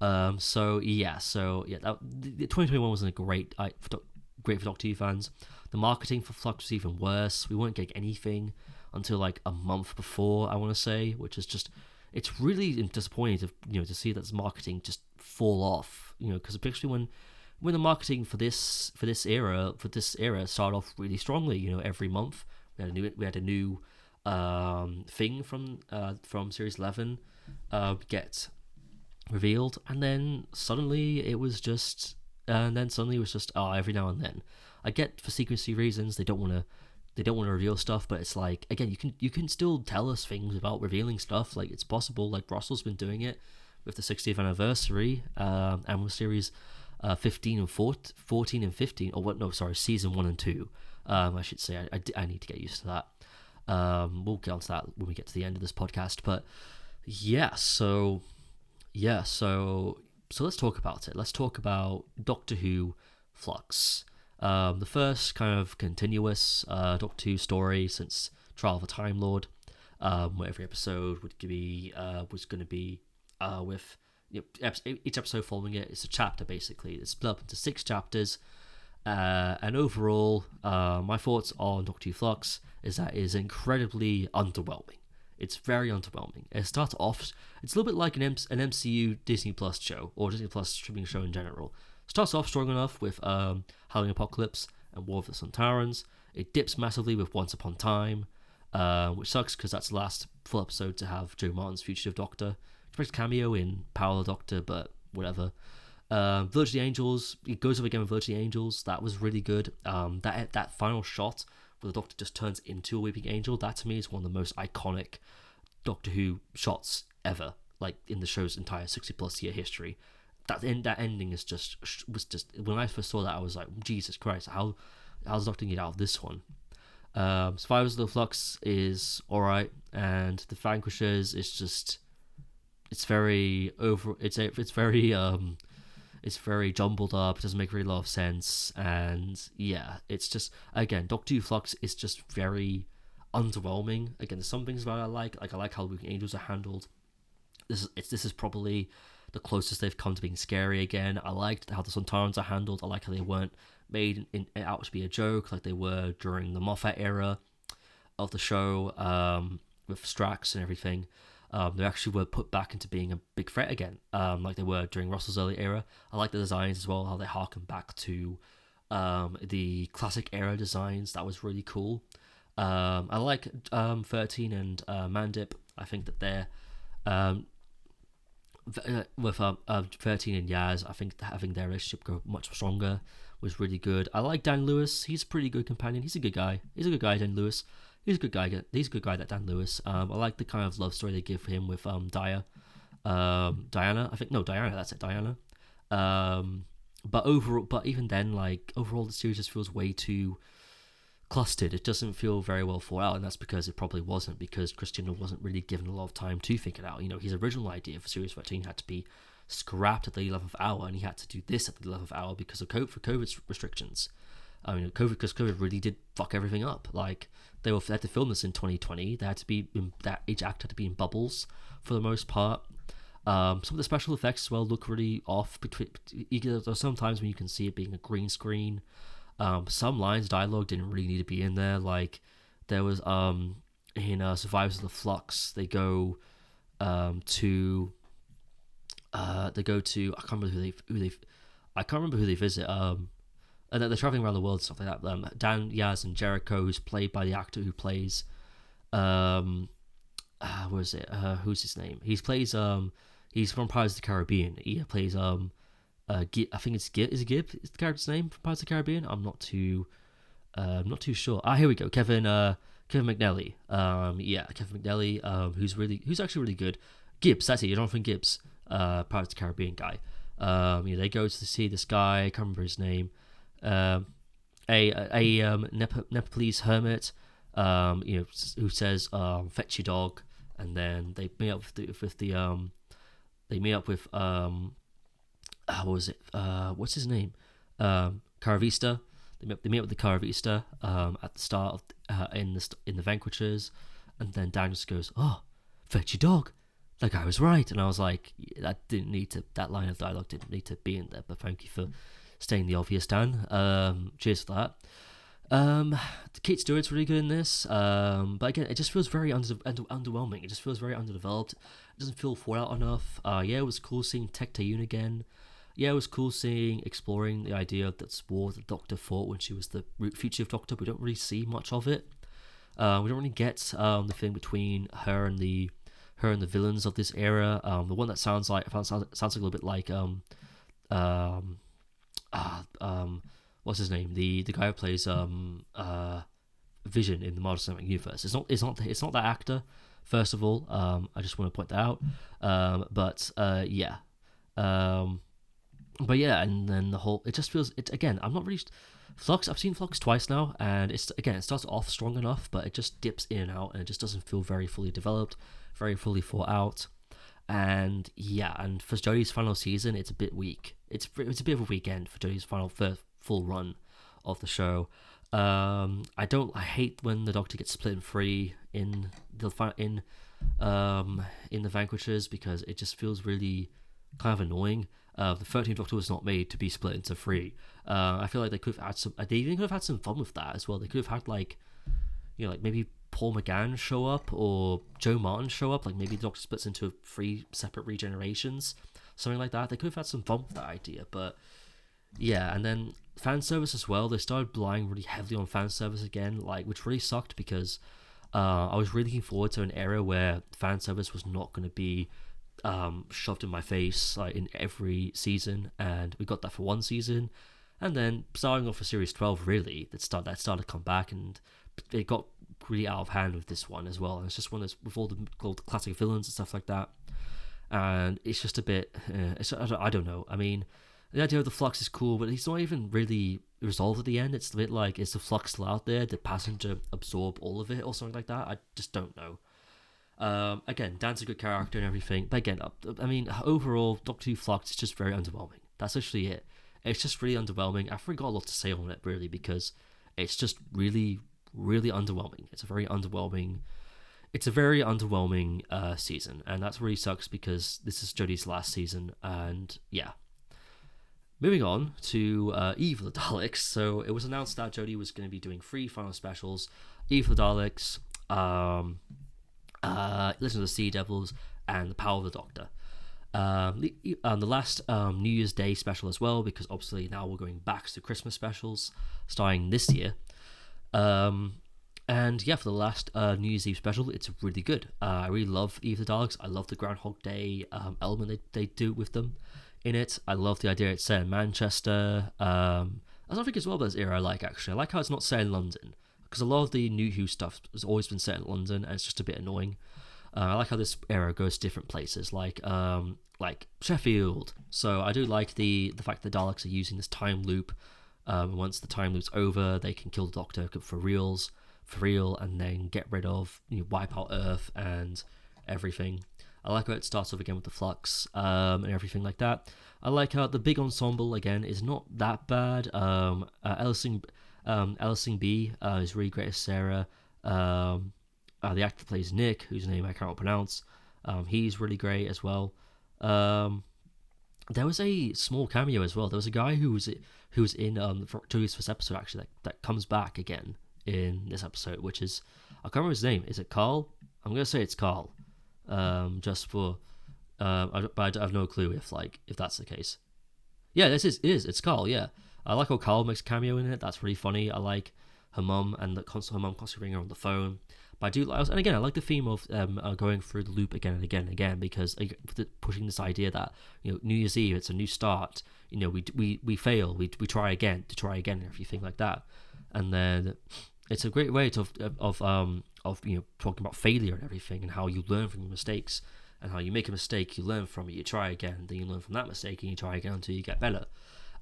The 2021 wasn't great for Doctor Who fans. The marketing for Flux was even worse. We weren't getting anything until like a month before, I want to say, which is just, it's really disappointing to see that this marketing just fall off. Because especially when the marketing for this era started off really strongly. Every month we had a new thing from series 11 get revealed, and then suddenly it was just every now and then. I get for secrecy reasons they don't want to reveal stuff, but it's like, again, you can still tell us things without revealing stuff. Like, it's possible. Like Russell's been doing it with the 60th anniversary and with series 14 and 15, or what? No, sorry, season 1 and 2. I should say. I need to get used to that. We'll get onto that when we get to the end of this podcast. But so let's talk about it. Let's talk about Doctor Who Flux. The first kind of continuous Doctor Who story since Trial of a Time Lord, where every episode was going to be with each episode following it. It's a chapter basically. It's split up into 6 chapters, and overall, my thoughts on Doctor Who Flux is that it is incredibly underwhelming. It's very underwhelming. It starts off, it's a little bit like an MCU Disney Plus show, or Disney Plus streaming show in general. Starts off strong enough with Howling Apocalypse and War of the Sontarans. It dips massively with Once Upon a Time, which sucks because that's the last full episode to have Joe Martin's Fugitive Doctor. Expect cameo in Power of the Doctor, but whatever. Village of the Angels, it goes up again with Village of the Angels. That was really good. That final shot where the Doctor just turns into a weeping angel, that to me is one of the most iconic Doctor Who shots ever, like in the show's entire 60 plus year history. That ending was just when I first saw that, I was like, Jesus Christ, how's the Doctor get out of this one? Survivors of the Flux is alright, and the Vanquishers is just, it's very jumbled up. It doesn't make really a lot of sense, and it's just, again, Doctor Who Flux is just very underwhelming. Again, there's some things about it I like how Weeping Angels are handled. This is probably the closest they've come to being scary again. I liked how the Sontarans are handled. I like how they weren't made out to be a joke like they were during the Moffat era of the show, with Strax and everything. They actually were put back into being a big threat again, like they were during Russell's early era. I like the designs as well, how they harken back to the classic era designs. That was really cool. I like 13 and Mandip. I think that they're with 13 and Yaz, I think having their relationship grow much stronger was really good. I like Dan Lewis. He's a pretty good companion. He's a good guy. Dan Lewis. He's a good guy. That Dan Lewis. I like the kind of love story they give him with Diana. That's it, Diana. But even then, like, overall, the series just feels way too clustered. It doesn't feel very well thought out, and that's because it probably wasn't, because Christian wasn't really given a lot of time to think it out. His original idea for Series 13 had to be scrapped at the 11th hour, and he had to do this at the 11th hour because of COVID restrictions. Because COVID really did fuck everything up. Like, they had to film this in 2020. Each act had to be in bubbles for the most part. Some of the special effects as well look really off. There's sometimes when you can see it being a green screen. Some lines dialogue didn't really need to be in there. Like there was in Survivors of the Flux, to I can't remember I can't remember who they visit. And they're traveling around the world and stuff like that. Dan Yaz and Jericho, who's played by the actor who plays what is it? Who's his name? He's from Pirates of the Caribbean. He plays I think it's Gib. Is it Gib? Is the character's name from Pirates of the Caribbean? I'm not too sure. Here we go. Kevin McNally. Kevin McNally. Who's actually really good. Gibbs. That's it. Jonathan Gibbs. Pirates of the Caribbean guy. They go to see this guy. I can't remember his name. Nepalese hermit. Who says fetch your dog, and then they meet up with what was it? What's his name? Caravista. They meet up with the Caravista at the start of in the Vanquishers, and then Dan just goes, "Oh, fetch your dog." That guy was right, and I was like, that line of dialogue didn't need to be in there, but thank you for stating the obvious, Dan. Cheers for that. Kate Stewart's really good in this, but again, it just feels very underwhelming. It just feels very underdeveloped. It doesn't feel thought out enough. It was cool seeing Tech Tayun again. It was cool exploring the idea of that war the Doctor fought when she was the fugitive Doctor. We don't really see much of it. We don't really get the thing between her and the villains of this era. The one that sounds like a little bit like what's his name? The guy who plays Vision in the Marvel Cinematic Universe. It's not that actor. First of all, I just want to point that out. And then it just feels again. I'm not really Flux. I've seen Flux twice now, and it starts off strong enough, but it just dips in and out, and it just doesn't feel very fully developed, very fully thought out. And for Jodie's final season, it's a bit weak. It's a bit of a weekend for Jodie's first full run of the show. I hate when the Doctor gets split in three in the Vanquishers, because it just feels really kind of annoying. The 13th Doctor was not made to be split into three. I feel like they could have had they even could have had some fun with that as well. They could have had like maybe Paul McGann show up or Joe Martin show up. Like maybe the Doctor splits into 3 separate regenerations, something like that. They could have had some fun with that idea, but and then fan service as well. They started relying really heavily on fan service again, which really sucked, because I was really looking forward to an era where fan service was not going to be shoved in my face in every season, and we got that for one season, and then starting off for series 12, really that started to come back, and it got really out of hand with this one as well. And it's just one that's with all the classic villains and stuff like that, and it's just a bit I don't know. I mean, the idea of the Flux is cool, but it's not even really resolved at the end. It's a bit like, is the Flux still out there? Did Passenger absorb all of it or something like that? I just don't know. Again, Dan's a good character and everything, but again, I mean, overall, Doctor Who Flux is just very underwhelming. That's actually it. It's just really underwhelming. I've really got a lot to say on it, really, because it's just really, really underwhelming. It's a very underwhelming season, and that really sucks, because this is Jodie's last season, and Moving on to Eve of the Daleks. So it was announced that Jodie was going to be doing 3 final specials: Eve of the Daleks, Listen to the Sea Devils, and The Power of the Doctor. The last New Year's Day special as well, because obviously now we're going back to Christmas specials starting this year. For the last New Year's Eve special, it's really good. I really love Eve of the Daleks. I love the Groundhog Day element they do with them in it. I love the idea it's set in Manchester. I don't think as well as era I like, actually. I like how it's not set in London, because a lot of the New Who stuff has always been set in London, and it's just a bit annoying. I like how this era goes to different places, like Sheffield. So I do like the fact that the Daleks are using this time loop. Once the time loop's over, they can kill the Doctor for real, and then get rid of, wipe out Earth and everything. I like how it starts off again with the Flux and everything like that. I like how the big ensemble again is not that bad. Alison B is really great as Sarah. The actor that plays Nick, whose name I cannot pronounce, he's really great as well. There was a small cameo as well. There was a guy who was in Joey's first episode actually that comes back again in this episode, which is I can't remember his name. Is it Carl? I'm gonna say it's Carl. Just for but I have no clue if that's the case. Yeah, it is. It's Carl. Yeah, I like how Carl makes a cameo in it. That's really funny. I like her mum and her mum constantly ringing her on the phone. But I do, and again, I like the theme of going through the loop again and again and again because pushing this idea that New Year's Eve, it's a new start. We fail, we try again and everything like that, and then it's a great way of talking about failure and everything and how you learn from your mistakes and how you make a mistake, you learn from it, you try again, then you learn from that mistake and you try again until you get better.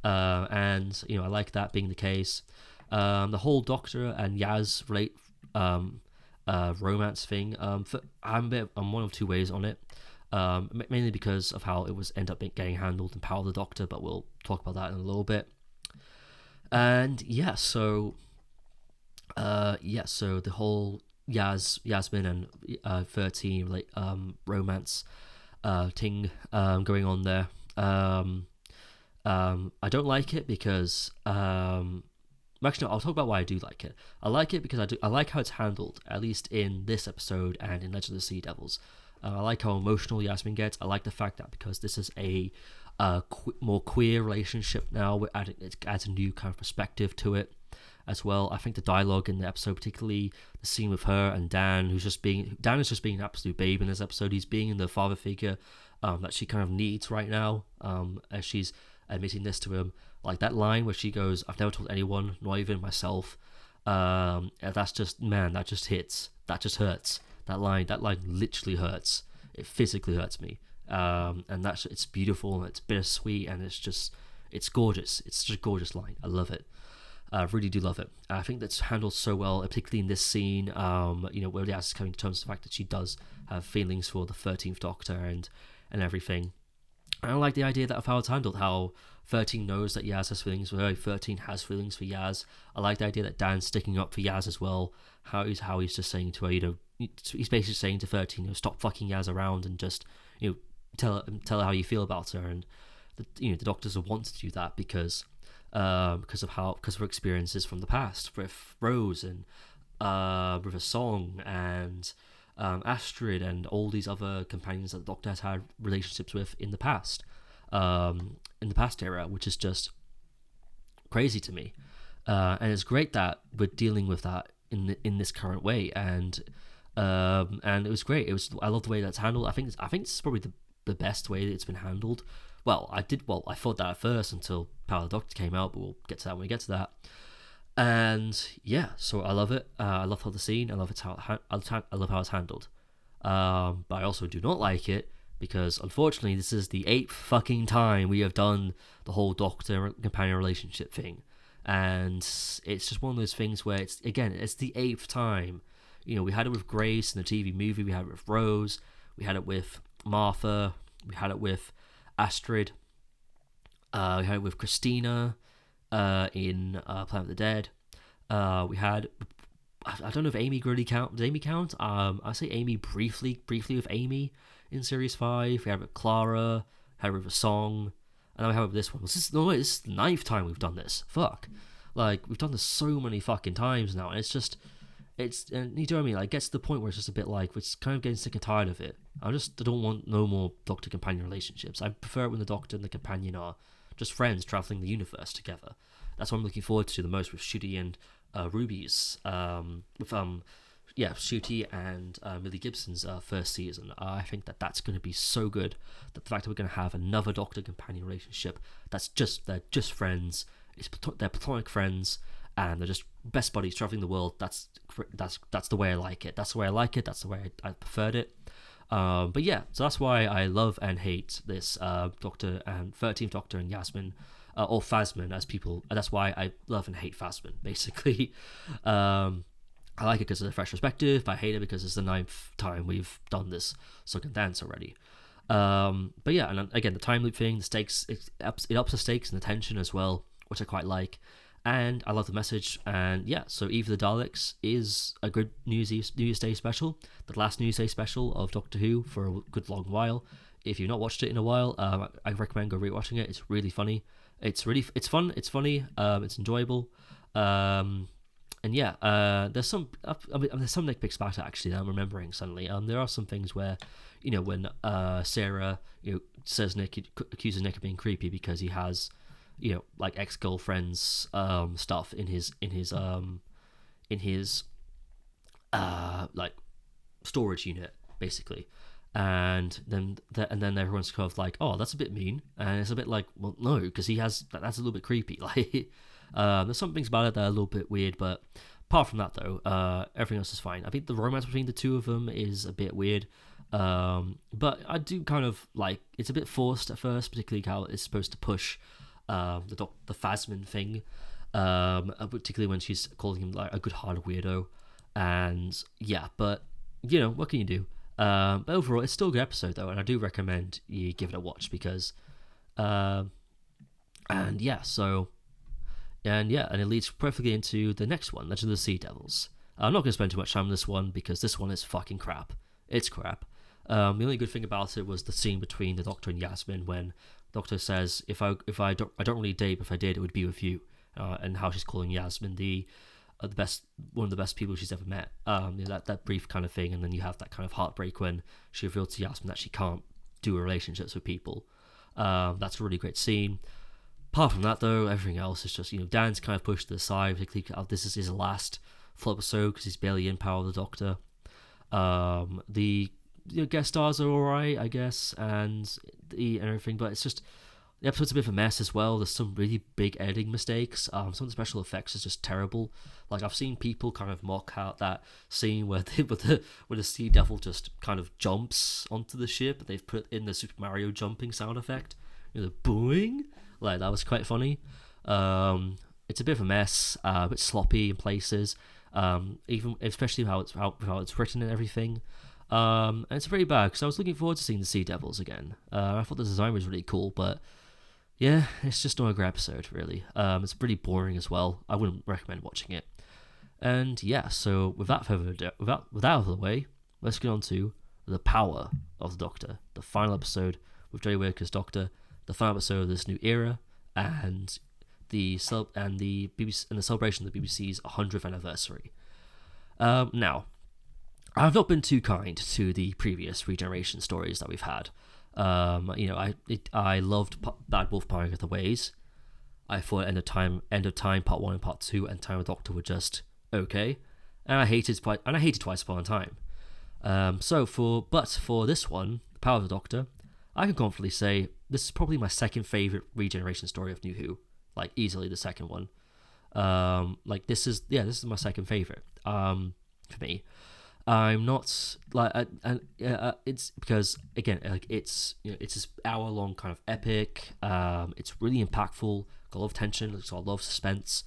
And I like that being the case. The whole Doctor and Yaz romance thing. I'm one of two ways on it. Mainly because of how it was end up getting handled in Power of the Doctor, but we'll talk about that in a little bit. And so the whole Yasmin and 13 romance thing going on there. I don't like it because actually, no, I'll talk about why I do like it. I like it because I like how it's handled, at least in this episode and in Legend of the Sea Devils. I like how emotional Yasmin gets. I like the fact that because this is a more queer relationship now, it adds a new kind of perspective to it as well. I think the dialogue in the episode, particularly the scene with her and Dan is just being an absolute babe in this episode. He's being the father figure that she kind of needs right now, as she's admitting this to him. Like that line where she goes, "I've never told anyone, not even myself." That's just, man, that just hits. That just hurts. That line literally hurts. It physically hurts me. And it's beautiful and it's bittersweet and it's gorgeous. It's just a gorgeous line. I love it. I really do love it. I think that's handled so well, particularly in this scene. Where Yaz is coming to terms with the fact that she does have feelings for the 13th Doctor and everything. I like the idea that of how it's handled, how 13 knows that Yaz has feelings for her, 13 has feelings for Yaz. I like the idea that Dan's sticking up for Yaz as well, how he's just saying to her, he's basically saying to 13, stop fucking Yaz around and just, tell her how you feel about her. And, the Doctors want to do that because of her experiences from the past with Rose and with a song and Astrid and all these other companions that the Doctor has had relationships with in the past era, which is just crazy to me. And it's great that we're dealing with that in this current way, and it was great. I love the way that's handled. I think this is probably the best way that it's been handled. I thought that at first until Power of the Doctor came out, but we'll get to that when we get to that. And so I love it. I love how the scene. I love I love how it's handled. But I also do not like it because unfortunately this is the 8th fucking time we have done the whole Doctor companion relationship thing, and it's just one of those things where it's the 8th time. We had it with Grace in the TV movie. We had it with Rose. We had it with Martha. We had it with Astrid. We had it with Christina in Planet of the Dead. We had, I don't know if Amy really count. Does Amy count? I say Amy briefly with Amy in Series 5. We had it with Clara. Had it with a song. And now we have it with this one. This is the 9th time we've done this. Fuck. We've done this so many fucking times now, and and you know what I mean? It gets to the point where it's just a bit we're kind of getting sick and tired of it. I don't want no more Doctor-companion relationships. I prefer it when the Doctor and the companion are just friends traveling the universe together. That's what I'm looking forward to the most with Ncuti and Ruby's, Ncuti and Millie Gibson's first season. I think that's going to be so good. That the fact that we're going to have another Doctor-companion relationship they're just friends. They're platonic friends. And they're just best buddies traveling the world. That's the way I like it. That's the way I like it. That's the way I preferred it. So that's why I love and hate this Doctor and 13th Doctor and Yasmin, or Phasmin as people. That's why I love and hate Phasmin, basically. I like it because of the fresh perspective, but I hate it because it's the 9th time we've done this song and dance already. And again, the time loop thing, the stakes, it ups the stakes and the tension as well, which I quite like. And I love the message. And yeah, so Eve of the Daleks is a good New Year's Day special, the last New Year's Day special of Doctor Who for a good long while. If you've not watched it in a while, I recommend go rewatching it. It's really funny. It's fun. It's funny. It's enjoyable. And yeah, there's some there's some nitpicks about it actually that I'm remembering suddenly. There are some things where, when Sarah says accuses Nick of being creepy because he has, like ex-girlfriend's stuff in his like storage unit basically, and then everyone's kind of like, oh, that's a bit mean, and it's a bit like, well, no, because that's a little bit creepy. Like, there's some things about it that are a little bit weird, but apart from that though, everything else is fine. I think the romance between the two of them is a bit weird, but I do kind of like, it's a bit forced at first, particularly how it's supposed to push the Phasmin thing, particularly when she's calling him like a good-hearted weirdo, and yeah, but what can you do? But overall, it's still a good episode though, and I do recommend you give it a watch because, and it leads perfectly into the next one, Legend of the Sea Devils. I'm not going to spend too much time on this one because this one is fucking crap. It's crap. The only good thing about it was the scene between the Doctor and Yasmin when the Doctor says, "If I don't really date, but if I did, it would be with you," and how she's calling Yasmin the best, one of the best people she's ever met. That brief kind of thing, and then you have that kind of heartbreak when she revealed to Yasmin that she can't do relationships with people. That's a really great scene. Apart from that, though, everything else is just, Dan's kind of pushed to the side, particularly this is his last full episode because he's barely in Power of the Doctor. The guest stars are alright, I guess, and everything, but it's just, the episode's a bit of a mess as well. There's some really big editing mistakes. Some of the special effects is just terrible. Like, I've seen people kind of mock out that scene where the Sea Devil just kind of jumps onto the ship. They've put in the Super Mario jumping sound effect, the boing. Like, that was quite funny. It's a bit of a mess, a bit sloppy in places, even especially how it's written and everything. And it's very bad because I was looking forward to seeing the Sea Devils again. I thought the design was really cool, but yeah, it's just not a great episode, really. It's pretty boring as well. I wouldn't recommend watching it. And yeah, so without out of the way, let's get on to the Power of the Doctor, the final episode with Jodie Whittaker's Doctor, the final episode of this new era, and the BBC and the celebration of the BBC's 100th anniversary. Now, I have not been too kind to the previous regeneration stories that we've had. I loved Bad Wolf Pioneer of the Ways. I thought End of Time Part 1 and Part 2 and Time of the Doctor were just okay, and I hated Twice Upon a Time. So for this one, The Power of the Doctor, I can confidently say this is probably my second favourite regeneration story of New Who, like easily the second one. This is my second favourite. For me, I'm not like, it's because again, like it's this hour-long kind of epic. It's really impactful, got a lot of tension, it's got a lot of suspense,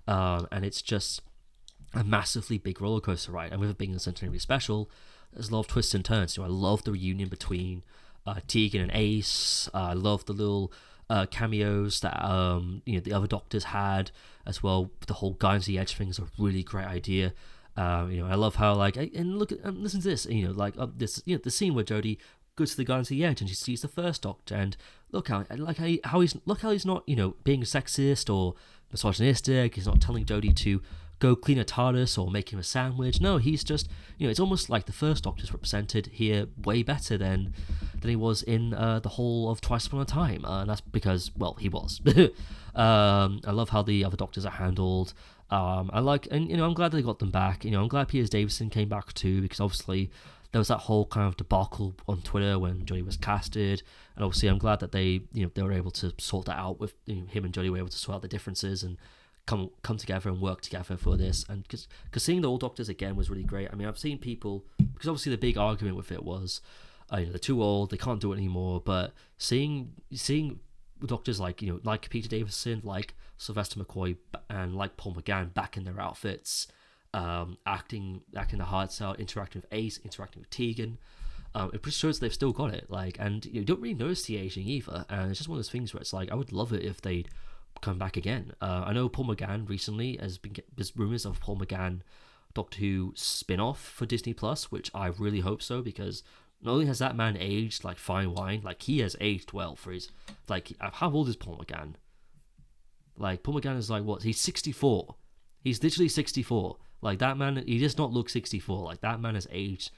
and it's just a massively big roller coaster ride. And with it being a centenary special, there's a lot of twists and turns. I love the reunion between Tegan and Ace. I love the little cameos that the other Doctors had as well. The whole Guardians of the Edge thing is a really great idea. I love how and look at listen to this. The scene where Jodie goes to the Guardians of the Edge and she sees the first Doctor, and look how he's not being sexist or misogynistic. He's not telling Jodie to go clean a TARDIS or make him a sandwich. No, he's just, it's almost like the first Doctor's represented here way better than he was in the whole of Twice Upon a Time. And that's because, well, he was. I love how the other Doctors are handled. I'm glad they got them back. I'm glad Piers Davison came back too, because obviously there was that whole kind of debacle on Twitter when Jodie was casted, and obviously I'm glad that they were able to sort that out with him and Jodie were able to sort out the differences and come together and work together for this. And because seeing the old Doctors again was really great. I mean, I've seen people, because obviously the big argument with it was they're too old, they can't do it anymore, but seeing Doctors like Peter Davison, like Sylvester McCoy, and like Paul McGann back in their outfits, acting their hearts out, interacting with Ace, interacting with Tegan, it just shows they've still got it. And you don't really notice the aging either, and it's just one of those things where it's like, I would love it if they'd come back again. I know Paul McGann recently there's rumors of Paul McGann Doctor Who spin-off for Disney Plus, which I really hope so, because not only has that man aged like fine wine, like he has aged well for his, like, how old is Paul McGann? Like, Paul McGann is like, what, he's 64. He's literally 64. Like, that man, he does not look 64. Like, that man has aged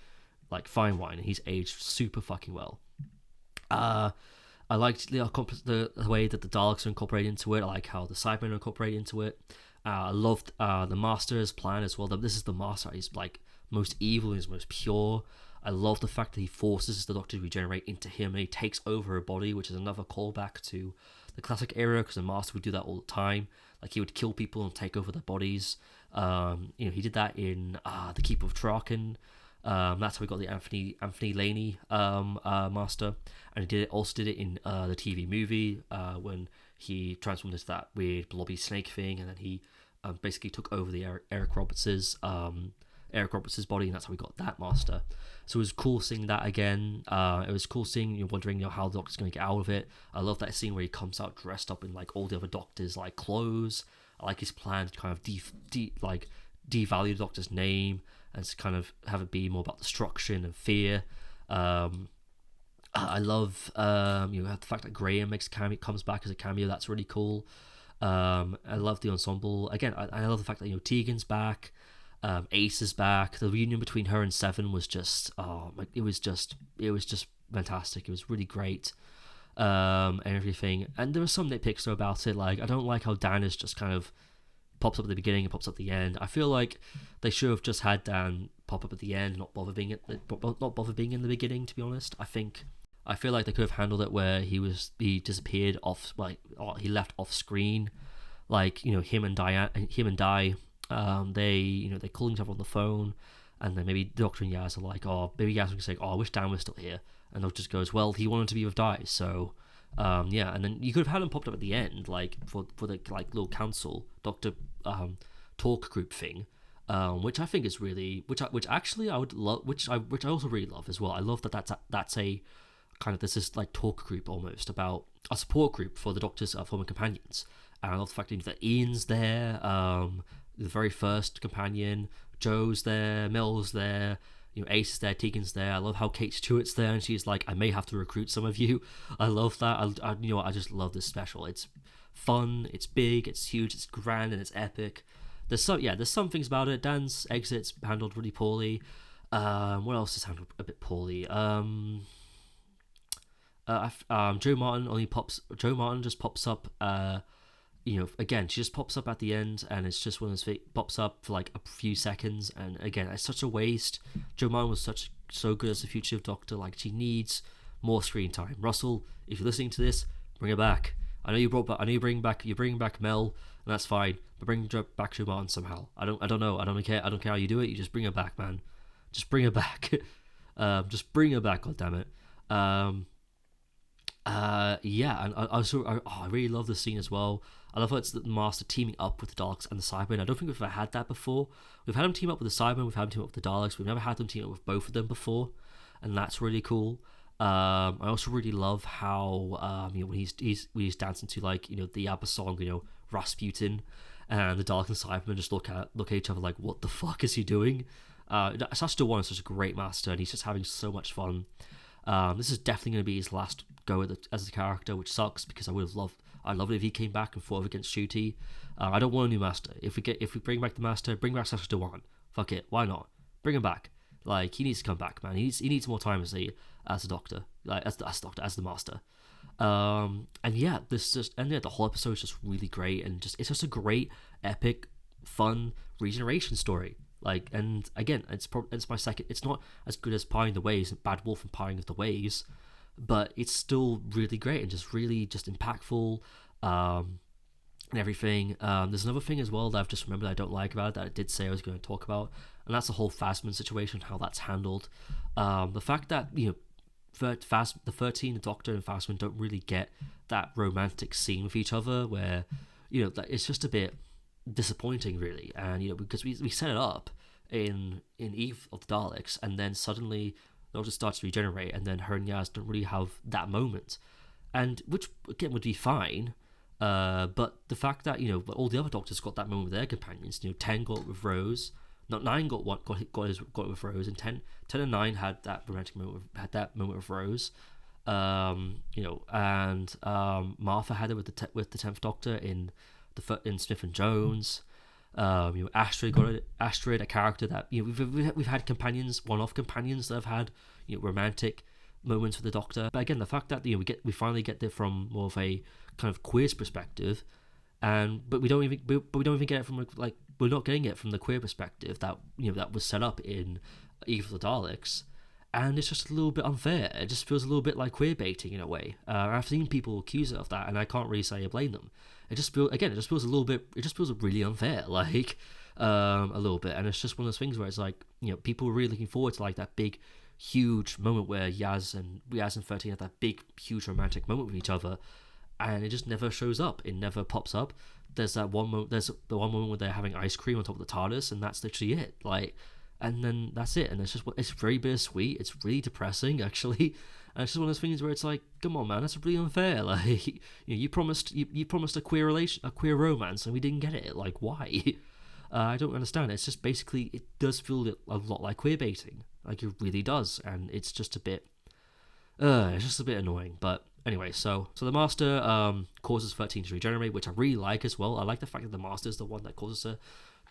like fine wine. He's aged super fucking well. I liked the way that the Daleks are incorporated into it. I like how the Cybermen are incorporated into it. I loved the Master's plan as well. This is the Master. He's like most evil. He's most pure. I love the fact that he forces the Doctor to regenerate into him, and he takes over her body, which is another callback to the classic era, because the Master would do that all the time. Like, he would kill people and take over their bodies. He did that in The Keeper of Traken. That's how we got the Anthony Laney Master, and he also did it in the TV movie when he transformed into that weird blobby snake thing, and then he basically took over the Eric Roberts' body, and that's how we got that Master. So it was cool seeing that again. It was cool seeing, wondering how the Doctor's going to get out of it. I love that scene where he comes out dressed up in like all the other Doctors' like clothes. I like his plan to kind of devalue the Doctor's name and to kind of have it be more about destruction and fear. I love the fact that Graham comes back as a cameo. That's really cool. I love the ensemble. Again, I love the fact that Tegan's back. Ace is back. The reunion between her and Seven was just it was just fantastic. It was really great, and everything. And there were some nitpicks about it. Like, I don't like how Dan is just kind of pops up at the beginning and pops up at the end. I feel like they should have just had Dan pop up at the end, not bother being in the beginning. To be honest, I feel like they could have handled it where he disappeared off, like, or he left off screen, like, him and Di, they calling each other on the phone, and then maybe Doctor and Yaz are like, maybe Yaz can say, I wish Dan was still here, and Doctor just goes, well, he wanted to be with Di, so and then you could have had him popped up at the end, like for the like little council Doctor talk group thing, which I think is really, which actually I would love, which I also really love as well. I love that that's a kind of, this is like talk group almost about a support group for the Doctor's former companions, and I love the fact that Ian's there, the very first companion, Joe's there, Mel's there, Ace is there, Tegan's there. I love how Kate Stewart's there, and she's like, I may have to recruit some of you. I love that. I just love this special. It's fun, it's big, it's huge, it's grand, and it's epic. There's some things about it. Dan's exit's handled really poorly. What else is handled a bit poorly? Joe Martin just pops up. Again, she just pops up at the end, and it's just one of those things, pops up for like a few seconds, and again, it's such a waste. Joe Martin was so good as the future Doctor. Like, she needs more screen time. Russell, if you're listening to this, bring her back. I know you're bringing back Mel, and that's fine, but bring back Joe Martin somehow. I don't know. I don't care how you do it. You just bring her back, man. Just bring her back. Just bring her back. God damn it. And I really love this scene as well. I love how it's the Master teaming up with the Daleks and the Cybermen. I don't think we've ever had that before. We've had them team up with the Cybermen, we've had them team up with the Daleks. We've never had them team up with both of them before, and that's really cool. I also really love how when he's dancing to, like, the ABBA song, Rasputin, and the Daleks and Cybermen just look at each other like, what the fuck is he doing? Sacha Dhawan is such a great Master, and he's just having so much fun. This is definitely going to be his last go as a character, which sucks, because I'd love it if he came back and fought against Ncuti. I don't want a new Master. If we bring back the Master, bring back Sacha Dhawan. Fuck it, why not? Bring him back. Like, he needs to come back, man. He needs more time as a Doctor, like as the Master. The whole episode is just really great, and it's just a great, epic, fun regeneration story. Like, and again, it's my second. It's not as good as Pie in the Ways and Bad Wolf and Pie of the Ways, but it's still really great and just really just impactful, and everything. There's another thing as well that I've just remembered I don't like about it, that I did say I was going to talk about, and that's the whole Phasman situation, how that's handled. The fact that the 13, the Doctor and Phasman don't really get that romantic scene with each other, where that it's just a bit disappointing, really. And because we set it up in Eve of the Daleks, and then suddenly they'll just start to regenerate, and then her and Yaz don't really have that moment, and which again would be fine, But the fact that all the other Doctors got that moment with their companions. 10 got it with Rose, not 9 got it with Rose, and 10 and 9 had that romantic moment with Rose. And Martha had it with the 10th Doctor in Smith and Jones. Astrid got it. Astrid, a character that we've had companions, one-off companions that have had romantic moments with the Doctor. But again, the fact that we finally get there from more of a kind of queer's perspective, but we don't even get it from we're not getting it from the queer perspective that was set up in Eve of the Daleks. And it's just a little bit unfair. It just feels a little bit like queer baiting in a way. I've seen people accuse it of that, and I can't really say I blame them. It just feels a little bit. It just feels really unfair, a little bit. And it's just one of those things where it's people were really looking forward to that big, huge moment where Yaz and 13 had that big, huge romantic moment with each other, and it just never shows up. It never pops up. There's that one moment. There's the one moment where they're having ice cream on top of the TARDIS, and that's literally it. And then that's it, and it's very bittersweet. It's really depressing, actually, and it's just one of those things where it's come on, man, that's really unfair. You promised a queer romance, and we didn't get it. Why? I don't understand. It's just basically, it does feel a lot like queer baiting, it really does, and it's just a bit annoying. But anyway, so the Master causes 13 to regenerate, which I really like as well. I like the fact that the Master is the one that causes her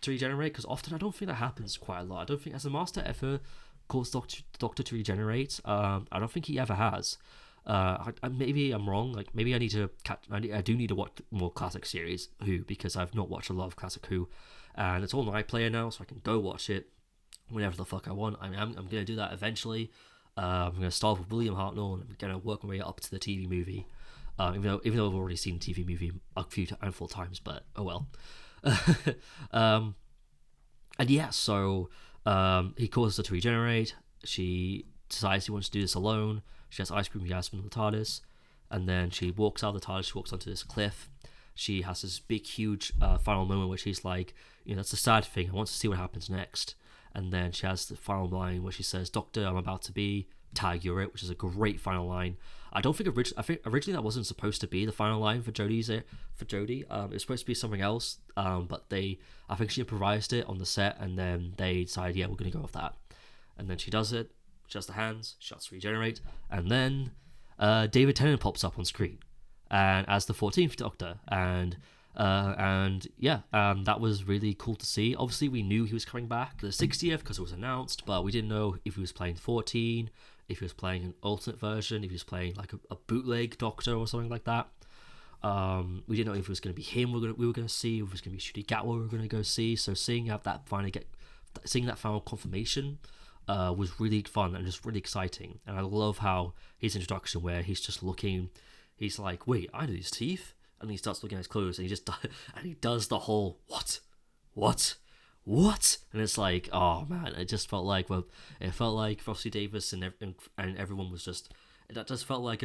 to regenerate, because often I don't think that happens quite a lot. I don't think has the Master ever caused Doctor to regenerate. I don't think he ever has. Maybe I'm wrong. Maybe I need to I do need to watch more classic series Who, because I've not watched a lot of classic Who, and it's all on iPlayer now, so I can go watch it whenever the fuck I want. I'm gonna do that eventually. I'm gonna start with William Hartnell, and I'm gonna work my way up to the TV movie. Even though I've already seen the TV movie a few handful of times, but oh well. And yeah, so he causes her to regenerate. She decides she wants to do this alone. She has ice cream with Yasmin in the TARDIS, and then she walks out of the TARDIS. She walks onto this cliff. She has this big, huge final moment where she's like, that's a sad thing. I want to see what happens next. And then she has the final line where she says, "Doctor, I'm about to be tag you're it," which is a great final line. I think originally that wasn't supposed to be the final line for Jodie. It was supposed to be something else, but I think she improvised it on the set, and then they decided, yeah, we're going to go with that. And then she does it, she has the hands, shuts to regenerate, and then David Tennant pops up on screen, and as the 14th Doctor, and that was really cool to see. Obviously, we knew he was coming back the 60th because it was announced, but we didn't know if he was playing 14, if he was playing an alternate version, if he was playing a bootleg Doctor or something like that. We didn't know if it was going to be him we were going to see, if it was going to be Ncuti Gatwa we were going to go see. So seeing that final confirmation was really fun and just really exciting. And I love how his introduction, where he's just looking, he's like, "Wait, I know his teeth," and he starts looking at his clothes, and he does the whole what, and it's like, oh man, it just felt like Rossi Davis and everyone was just. That just felt like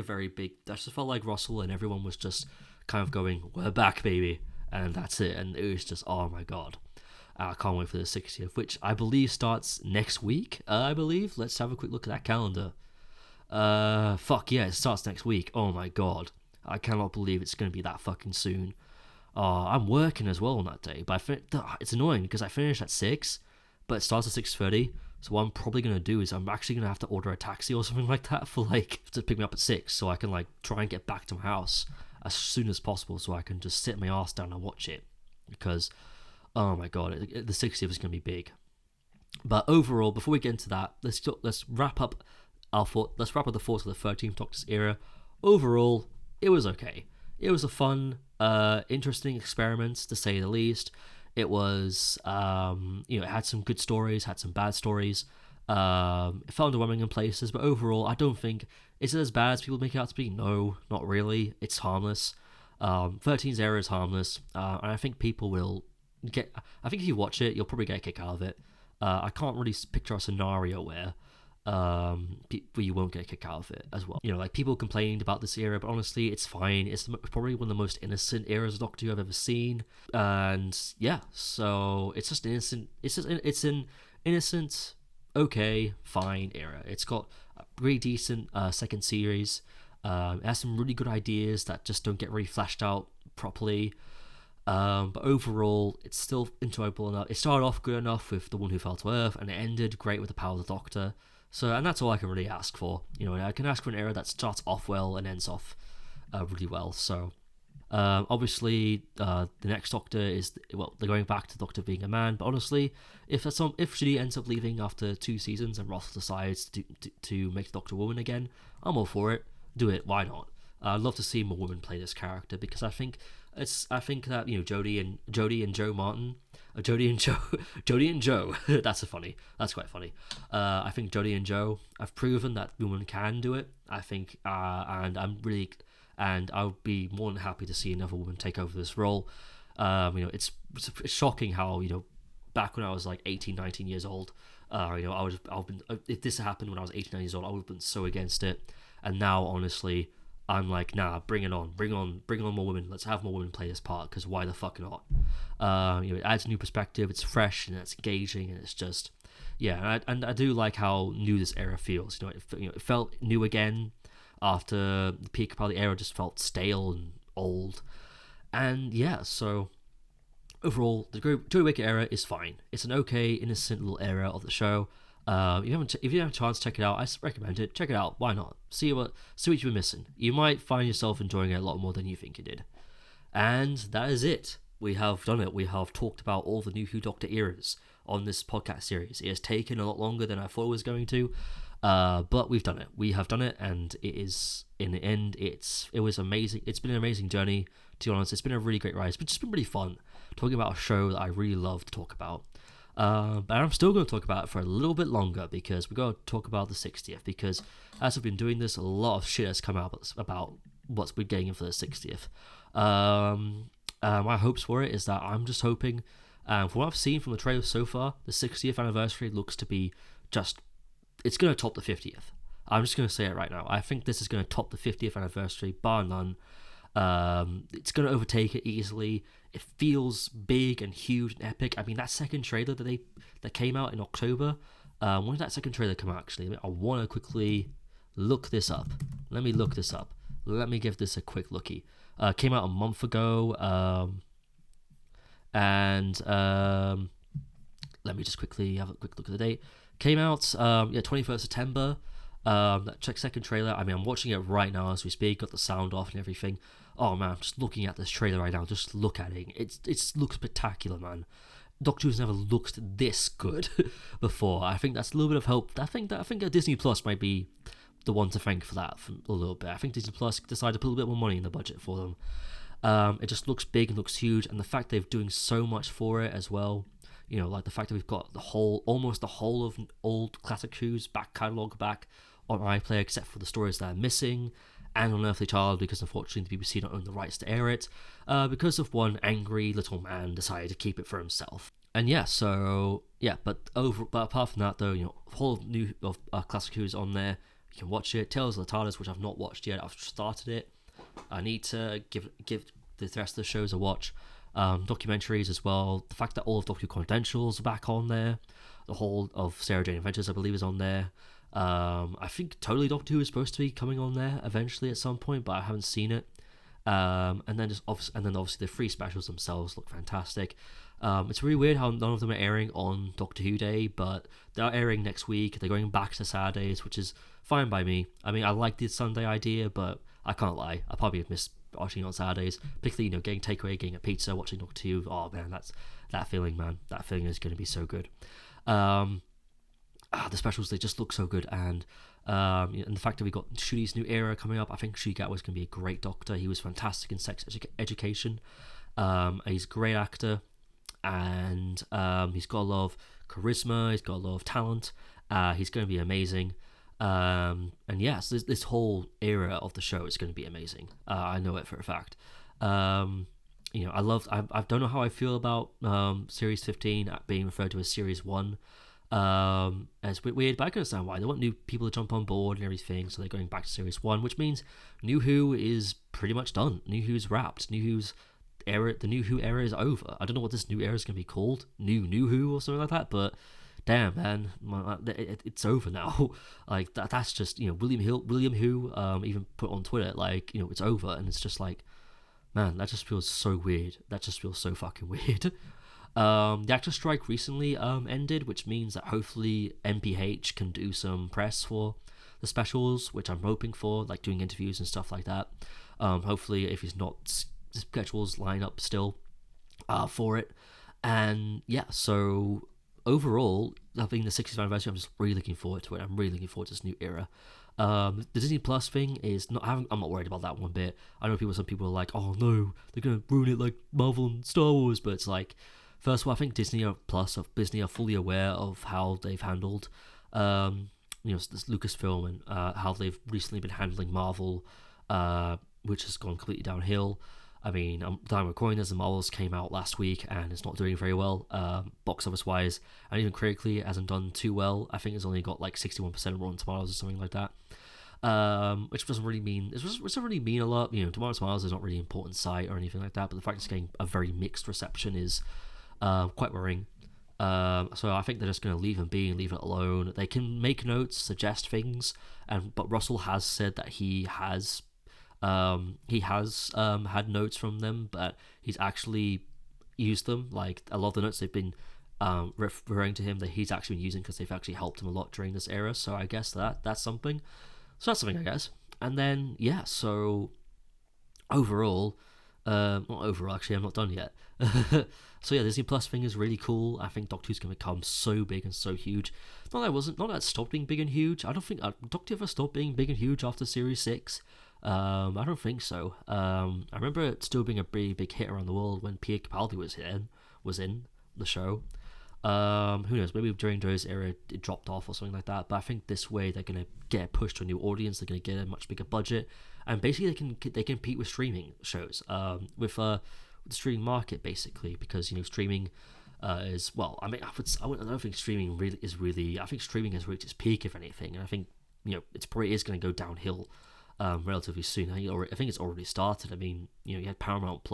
Russell and everyone was just kind of going, "We're back, baby," and that's it. And it was just, oh my god, I can't wait for the 60th, which I believe starts next week. Let's have a quick look at that calendar. Fuck yeah, it starts next week. Oh my god, I cannot believe it's going to be that fucking soon. I'm working as well on that day, but it's annoying because I finish at 6, but it starts at 6:30. So what I'm probably going to do is I'm actually going to have to order a taxi or something like that to pick me up at 6, so I can try and get back to my house as soon as possible, so I can just sit my ass down and watch it, because oh my god, the 60th is going to be big. But overall, before we get into that, let's wrap up the 4th to the 13th Doctor's era. Overall, it was okay. It was a fun, interesting experiment, to say the least. It was, it had some good stories, had some bad stories. It felt underwhelming in places, but overall, I don't think is it as bad as people make it out to be. No, not really. It's harmless. 13's era is harmless, and I think people will get. I think if you watch it, you'll probably get a kick out of it. I can't really picture a scenario where you won't get a kick out of it as well. People complained about this era, but honestly, it's fine. It's probably one of the most innocent eras of Doctor Who I've ever seen, and yeah, so it's just innocent. It's an innocent, okay, fine era. It's got a really decent second series. It has some really good ideas that just don't get really fleshed out properly. But overall, it's still enjoyable enough. It started off good enough with The One Who Fell to Earth, and it ended great with The Power of the Doctor. So, and that's all I can really ask for. I can ask for an era that starts off well and ends off really well. So, obviously, the next Doctor is they're going back to the Doctor being a man. But honestly, if Judy ends up leaving after 2 seasons and Ross decides to make the Doctor a woman again, I'm all for it. Do it. Why not? I'd love to see more women play this character because I think that Jodie and Joe Martin, Jodie and Joe. That's quite funny. I think Jodie and Joe have proven that women can do it. I think, and I would be more than happy to see another woman take over this role. It's shocking how back when I was like 18, 19 years old, if this happened when I was 18, 19 years old, I would have been so against it. And now, honestly, I'm like, nah, bring on more women. Let's have more women play this part, because why the fuck not? It adds a new perspective. It's fresh and it's engaging, and it's just, yeah. And I do like how new this era feels. It felt new again after the peak part of the era just felt stale and old. And yeah, so overall, the Jodie Whittaker era is fine. It's an okay, innocent little era of the show. If you have a chance to check it out, I recommend it. Check it out. Why not? See what you've been missing. You might find yourself enjoying it a lot more than you think you did. And that is it. We have done it. We have talked about all the New Who Doctor eras on this podcast series. It has taken a lot longer than I thought it was going to, but we've done it. We have done it, and it is, in the end, it was amazing. It's been an amazing journey, to be honest. It's been a really great ride. It's just been really fun talking about a show that I really love to talk about. But I'm still going to talk about it for a little bit longer, because we're going to talk about the 60th, because as I've been doing this, a lot of shit has come out about what's been getting in for the 60th. My hopes for it is that I'm just hoping, from what I've seen from the trailer so far, the 60th anniversary looks to be it's going to top the 50th. I'm just going to say it right now. I think this is going to top the 50th anniversary, bar none. It's going to overtake it easily. It feels big and huge and epic. I mean, that second trailer that came out in October, when did that second trailer come out, actually? I want to quickly look this up. Let me look this up. Let me give this a quick looky. Came out a month ago, and let me just quickly have a quick look at the date. Came out 21st September. That second trailer, I mean, I'm watching it right now as we speak, got the sound off and everything. Oh man, I'm just looking at this trailer right now. Just look at it. It looks spectacular, man. Doctor Who's never looked this good before. I think that's a little bit of hope. I think Disney Plus might be the one to thank for that for a little bit. I think Disney Plus decided to put a little bit more money in the budget for them. It just looks big and looks huge, and the fact they're doing so much for it as well. Like the fact that we've got almost the whole of old classic Who's back catalogue back on iPlayer, except for the stories that are missing, and Unearthly Child, because unfortunately the BBC don't own the rights to air it, because of one angry little man decided to keep it for himself. And yeah, so yeah, but apart from that though, whole of classic Who's on there. You can watch it. Tales of the TARDIS, which I've not watched yet. I've started it. I need to give the rest of the shows a watch. Documentaries as well. The fact that all of Doctor Who Confidentials are back on there. The whole of Sarah Jane Adventures, I believe, is on there. I think Totally Doctor Who is supposed to be coming on there eventually at some point, but I haven't seen it. And then obviously the free specials themselves look fantastic. It's really weird how none of them are airing on Doctor Who Day, but they're airing next week. They're going back to Saturdays, which is fine by me. I mean, I like the Sunday idea, but I can't lie. I probably have missed watching on Saturdays, particularly getting takeaway, getting a pizza, watching Doctor Who. Oh man, that's that feeling, man. That feeling is going to be so good. The specials, they just look so good, and the fact that we got Ncudi's new era coming up, I think Ncuti Gatwa's going to be a great Doctor. He was fantastic in Sex Education. He's a great actor, and he's got a lot of charisma. He's got a lot of talent. He's going to be amazing. And yes, this whole era of the show is going to be amazing. I know it for a fact. I don't know how I feel about Series 15 being referred to as Series 1. It's a bit weird, but I can understand why. They want new people to jump on board and everything, so they're going back to Series 1, which means New Who is pretty much done. New Who's wrapped. The New Who era is over. I don't know what this new era is going to be called. New Who or something like that, but damn, man, it's over now. Like that's just William Who even put on Twitter it's over, and it's just like, Man, that just feels so weird. That just feels so fucking weird. The actor strike recently ended, which means that hopefully MPH can do some press for the specials, which I'm hoping for, like doing interviews and stuff like that. Hopefully, if he's not, schedules line up still for it. And yeah, so overall, having the 60th anniversary, I'm just really looking forward to it. I'm really looking forward to this new era. The Disney Plus thing is not. I'm not worried about that one bit. I know some people are like, oh no, they're gonna ruin it like Marvel and Star Wars. But it's like, first of all, I think Disney are fully aware of how they've handled, this Lucasfilm and how they've recently been handling Marvel, which has gone completely downhill. I mean, I'm recording this, and Marvels came out last week, and it's not doing very well, box office wise, and even critically, it hasn't done too well. I think it's only got like 61% Rotten Tomatoes or something like that, which doesn't really mean a lot. Rotten Tomatoes is not really an important site or anything like that, but the fact it's getting a very mixed reception is quite worrying. So I think they're just going to leave him be and leave it alone. They can make notes, suggest things, but Russell has said that he has had notes from them, but he's actually used them. Like a lot of the notes they've been referring to him that he's actually been using because they've actually helped him a lot during this era. So I guess that's something. So that's something, I guess. And then yeah, so overall, not overall actually, I'm not done yet. So yeah, Disney Plus thing is really cool. I think Doctor Who's gonna become so big and so huge. Not that it stopped being big and huge. I don't think Doctor Who ever stopped being big and huge after Series 6. I don't think so. I remember it still being a pretty big hit around the world when Peter Capaldi was in the show. Who knows? Maybe during Joe's era it dropped off or something like that. But I think this way they're gonna get pushed to a new audience. They're gonna get a much bigger budget, and basically they can compete with streaming shows. With the streaming market basically, because streaming is, well, I mean, I don't think streaming really is really. I think streaming has reached its peak, if anything, and I think it's probably is going to go downhill relatively soon. I think it's already started. I mean, you had Paramount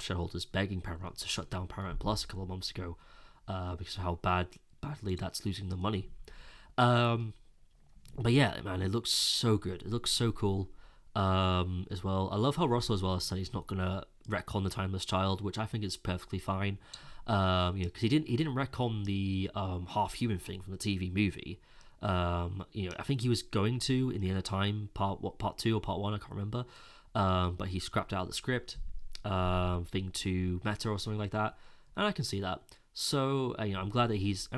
shareholders begging Paramount to shut down Paramount Plus a couple of months ago because of how badly that's losing the money. But yeah, man, it looks so good. It looks so cool as well. I love how Russell as well said he's not gonna retcon the Timeless Child, which I think is perfectly fine. Because he didn't retcon the half human thing from the TV movie. I think he was going to in the end of time, part 2 or part 1, I can't remember. But he scrapped out the script thing to Meta or something like that, and I can see that. So I'm glad that he's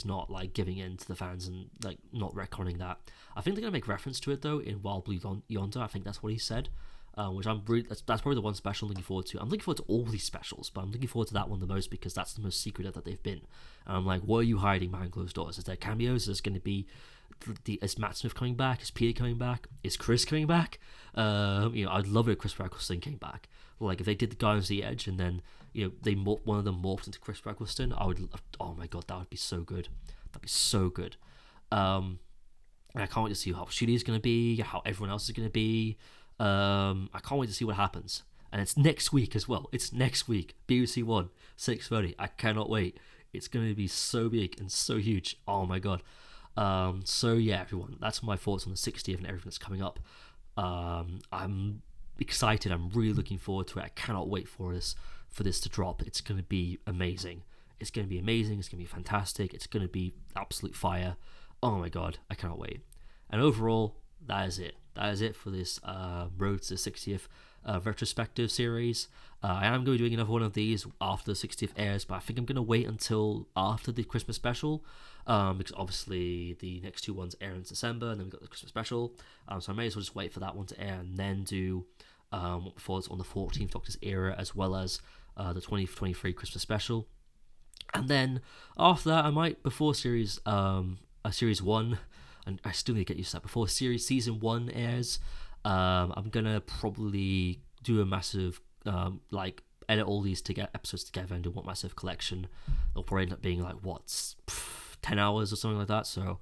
not like giving in to the fans and like not retconning that. I think they're gonna make reference to it though in Wild Blue Yonder. I think that's what he said. Which that's probably the one special I'm looking forward to. I'm looking forward to all these specials, but I'm looking forward to that one the most because that's the most secretive that they've been. And I'm like, what are you hiding behind closed doors? Is there cameos? Is going to be is Matt Smith coming back? Is Peter coming back? Is Chris coming back? I'd love it if Chris Eccleston came back. Like if they did the Guardians of the Edge and then one of them morphed into Chris Eccleston, I would. Oh my god, that would be so good. That'd be so good. And I can't wait to see how Shooty is going to be, how everyone else is going to be. I can't wait to see what happens, and it's next week as well. It's next week, BBC One, 6:30. I cannot wait. It's going to be so big and so huge. Oh my god. So yeah, everyone, that's my thoughts on the 60th and everything that's coming up. I'm excited. I'm really looking forward to it. I cannot wait for this to drop. It's going to be amazing. It's going to be amazing. It's going to be fantastic. It's going to be absolute fire. Oh my god, I cannot wait. And overall, that is it. That is it for this Road to the 60th retrospective series. I am going to be doing another one of these after the 60th airs, but I think I'm going to wait until after the Christmas special because obviously the next two ones air in December, and then we've got the Christmas special. So I may as well just wait for that one to air and then do what falls on the 14th Doctor's era as well as the 2023 Christmas special. And then after that, I might, before series 1, and I still need to get used to that, before season 1 airs, I'm gonna probably do a massive edit all these episodes together and do one massive collection. It'll probably end up being like 10 hours or something like that. So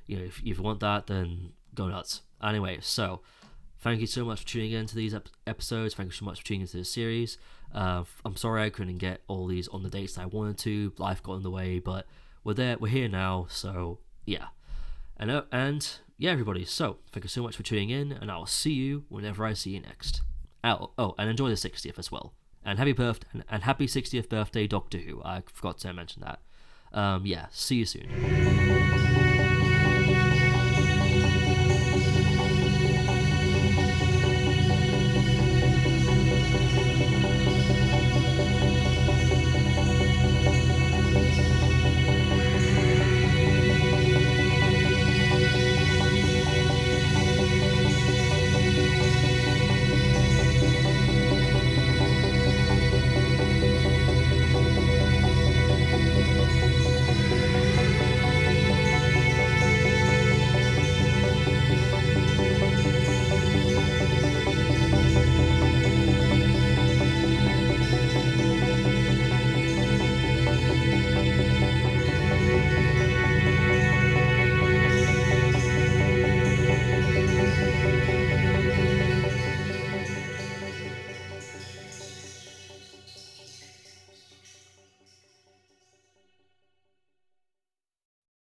if you want that, then go nuts. Anyway, so thank you so much for tuning in to these episodes. Thank you so much for tuning into this series. I'm sorry I couldn't get all these on the dates that I wanted to. Life got in the way, but we're here now. So yeah. And yeah, everybody, so thank you so much for tuning in, and I'll see you whenever I see you next. Oh, and enjoy the 60th as well. And happy birthday and happy 60th birthday, Doctor Who. I forgot to mention that. Yeah, see you soon.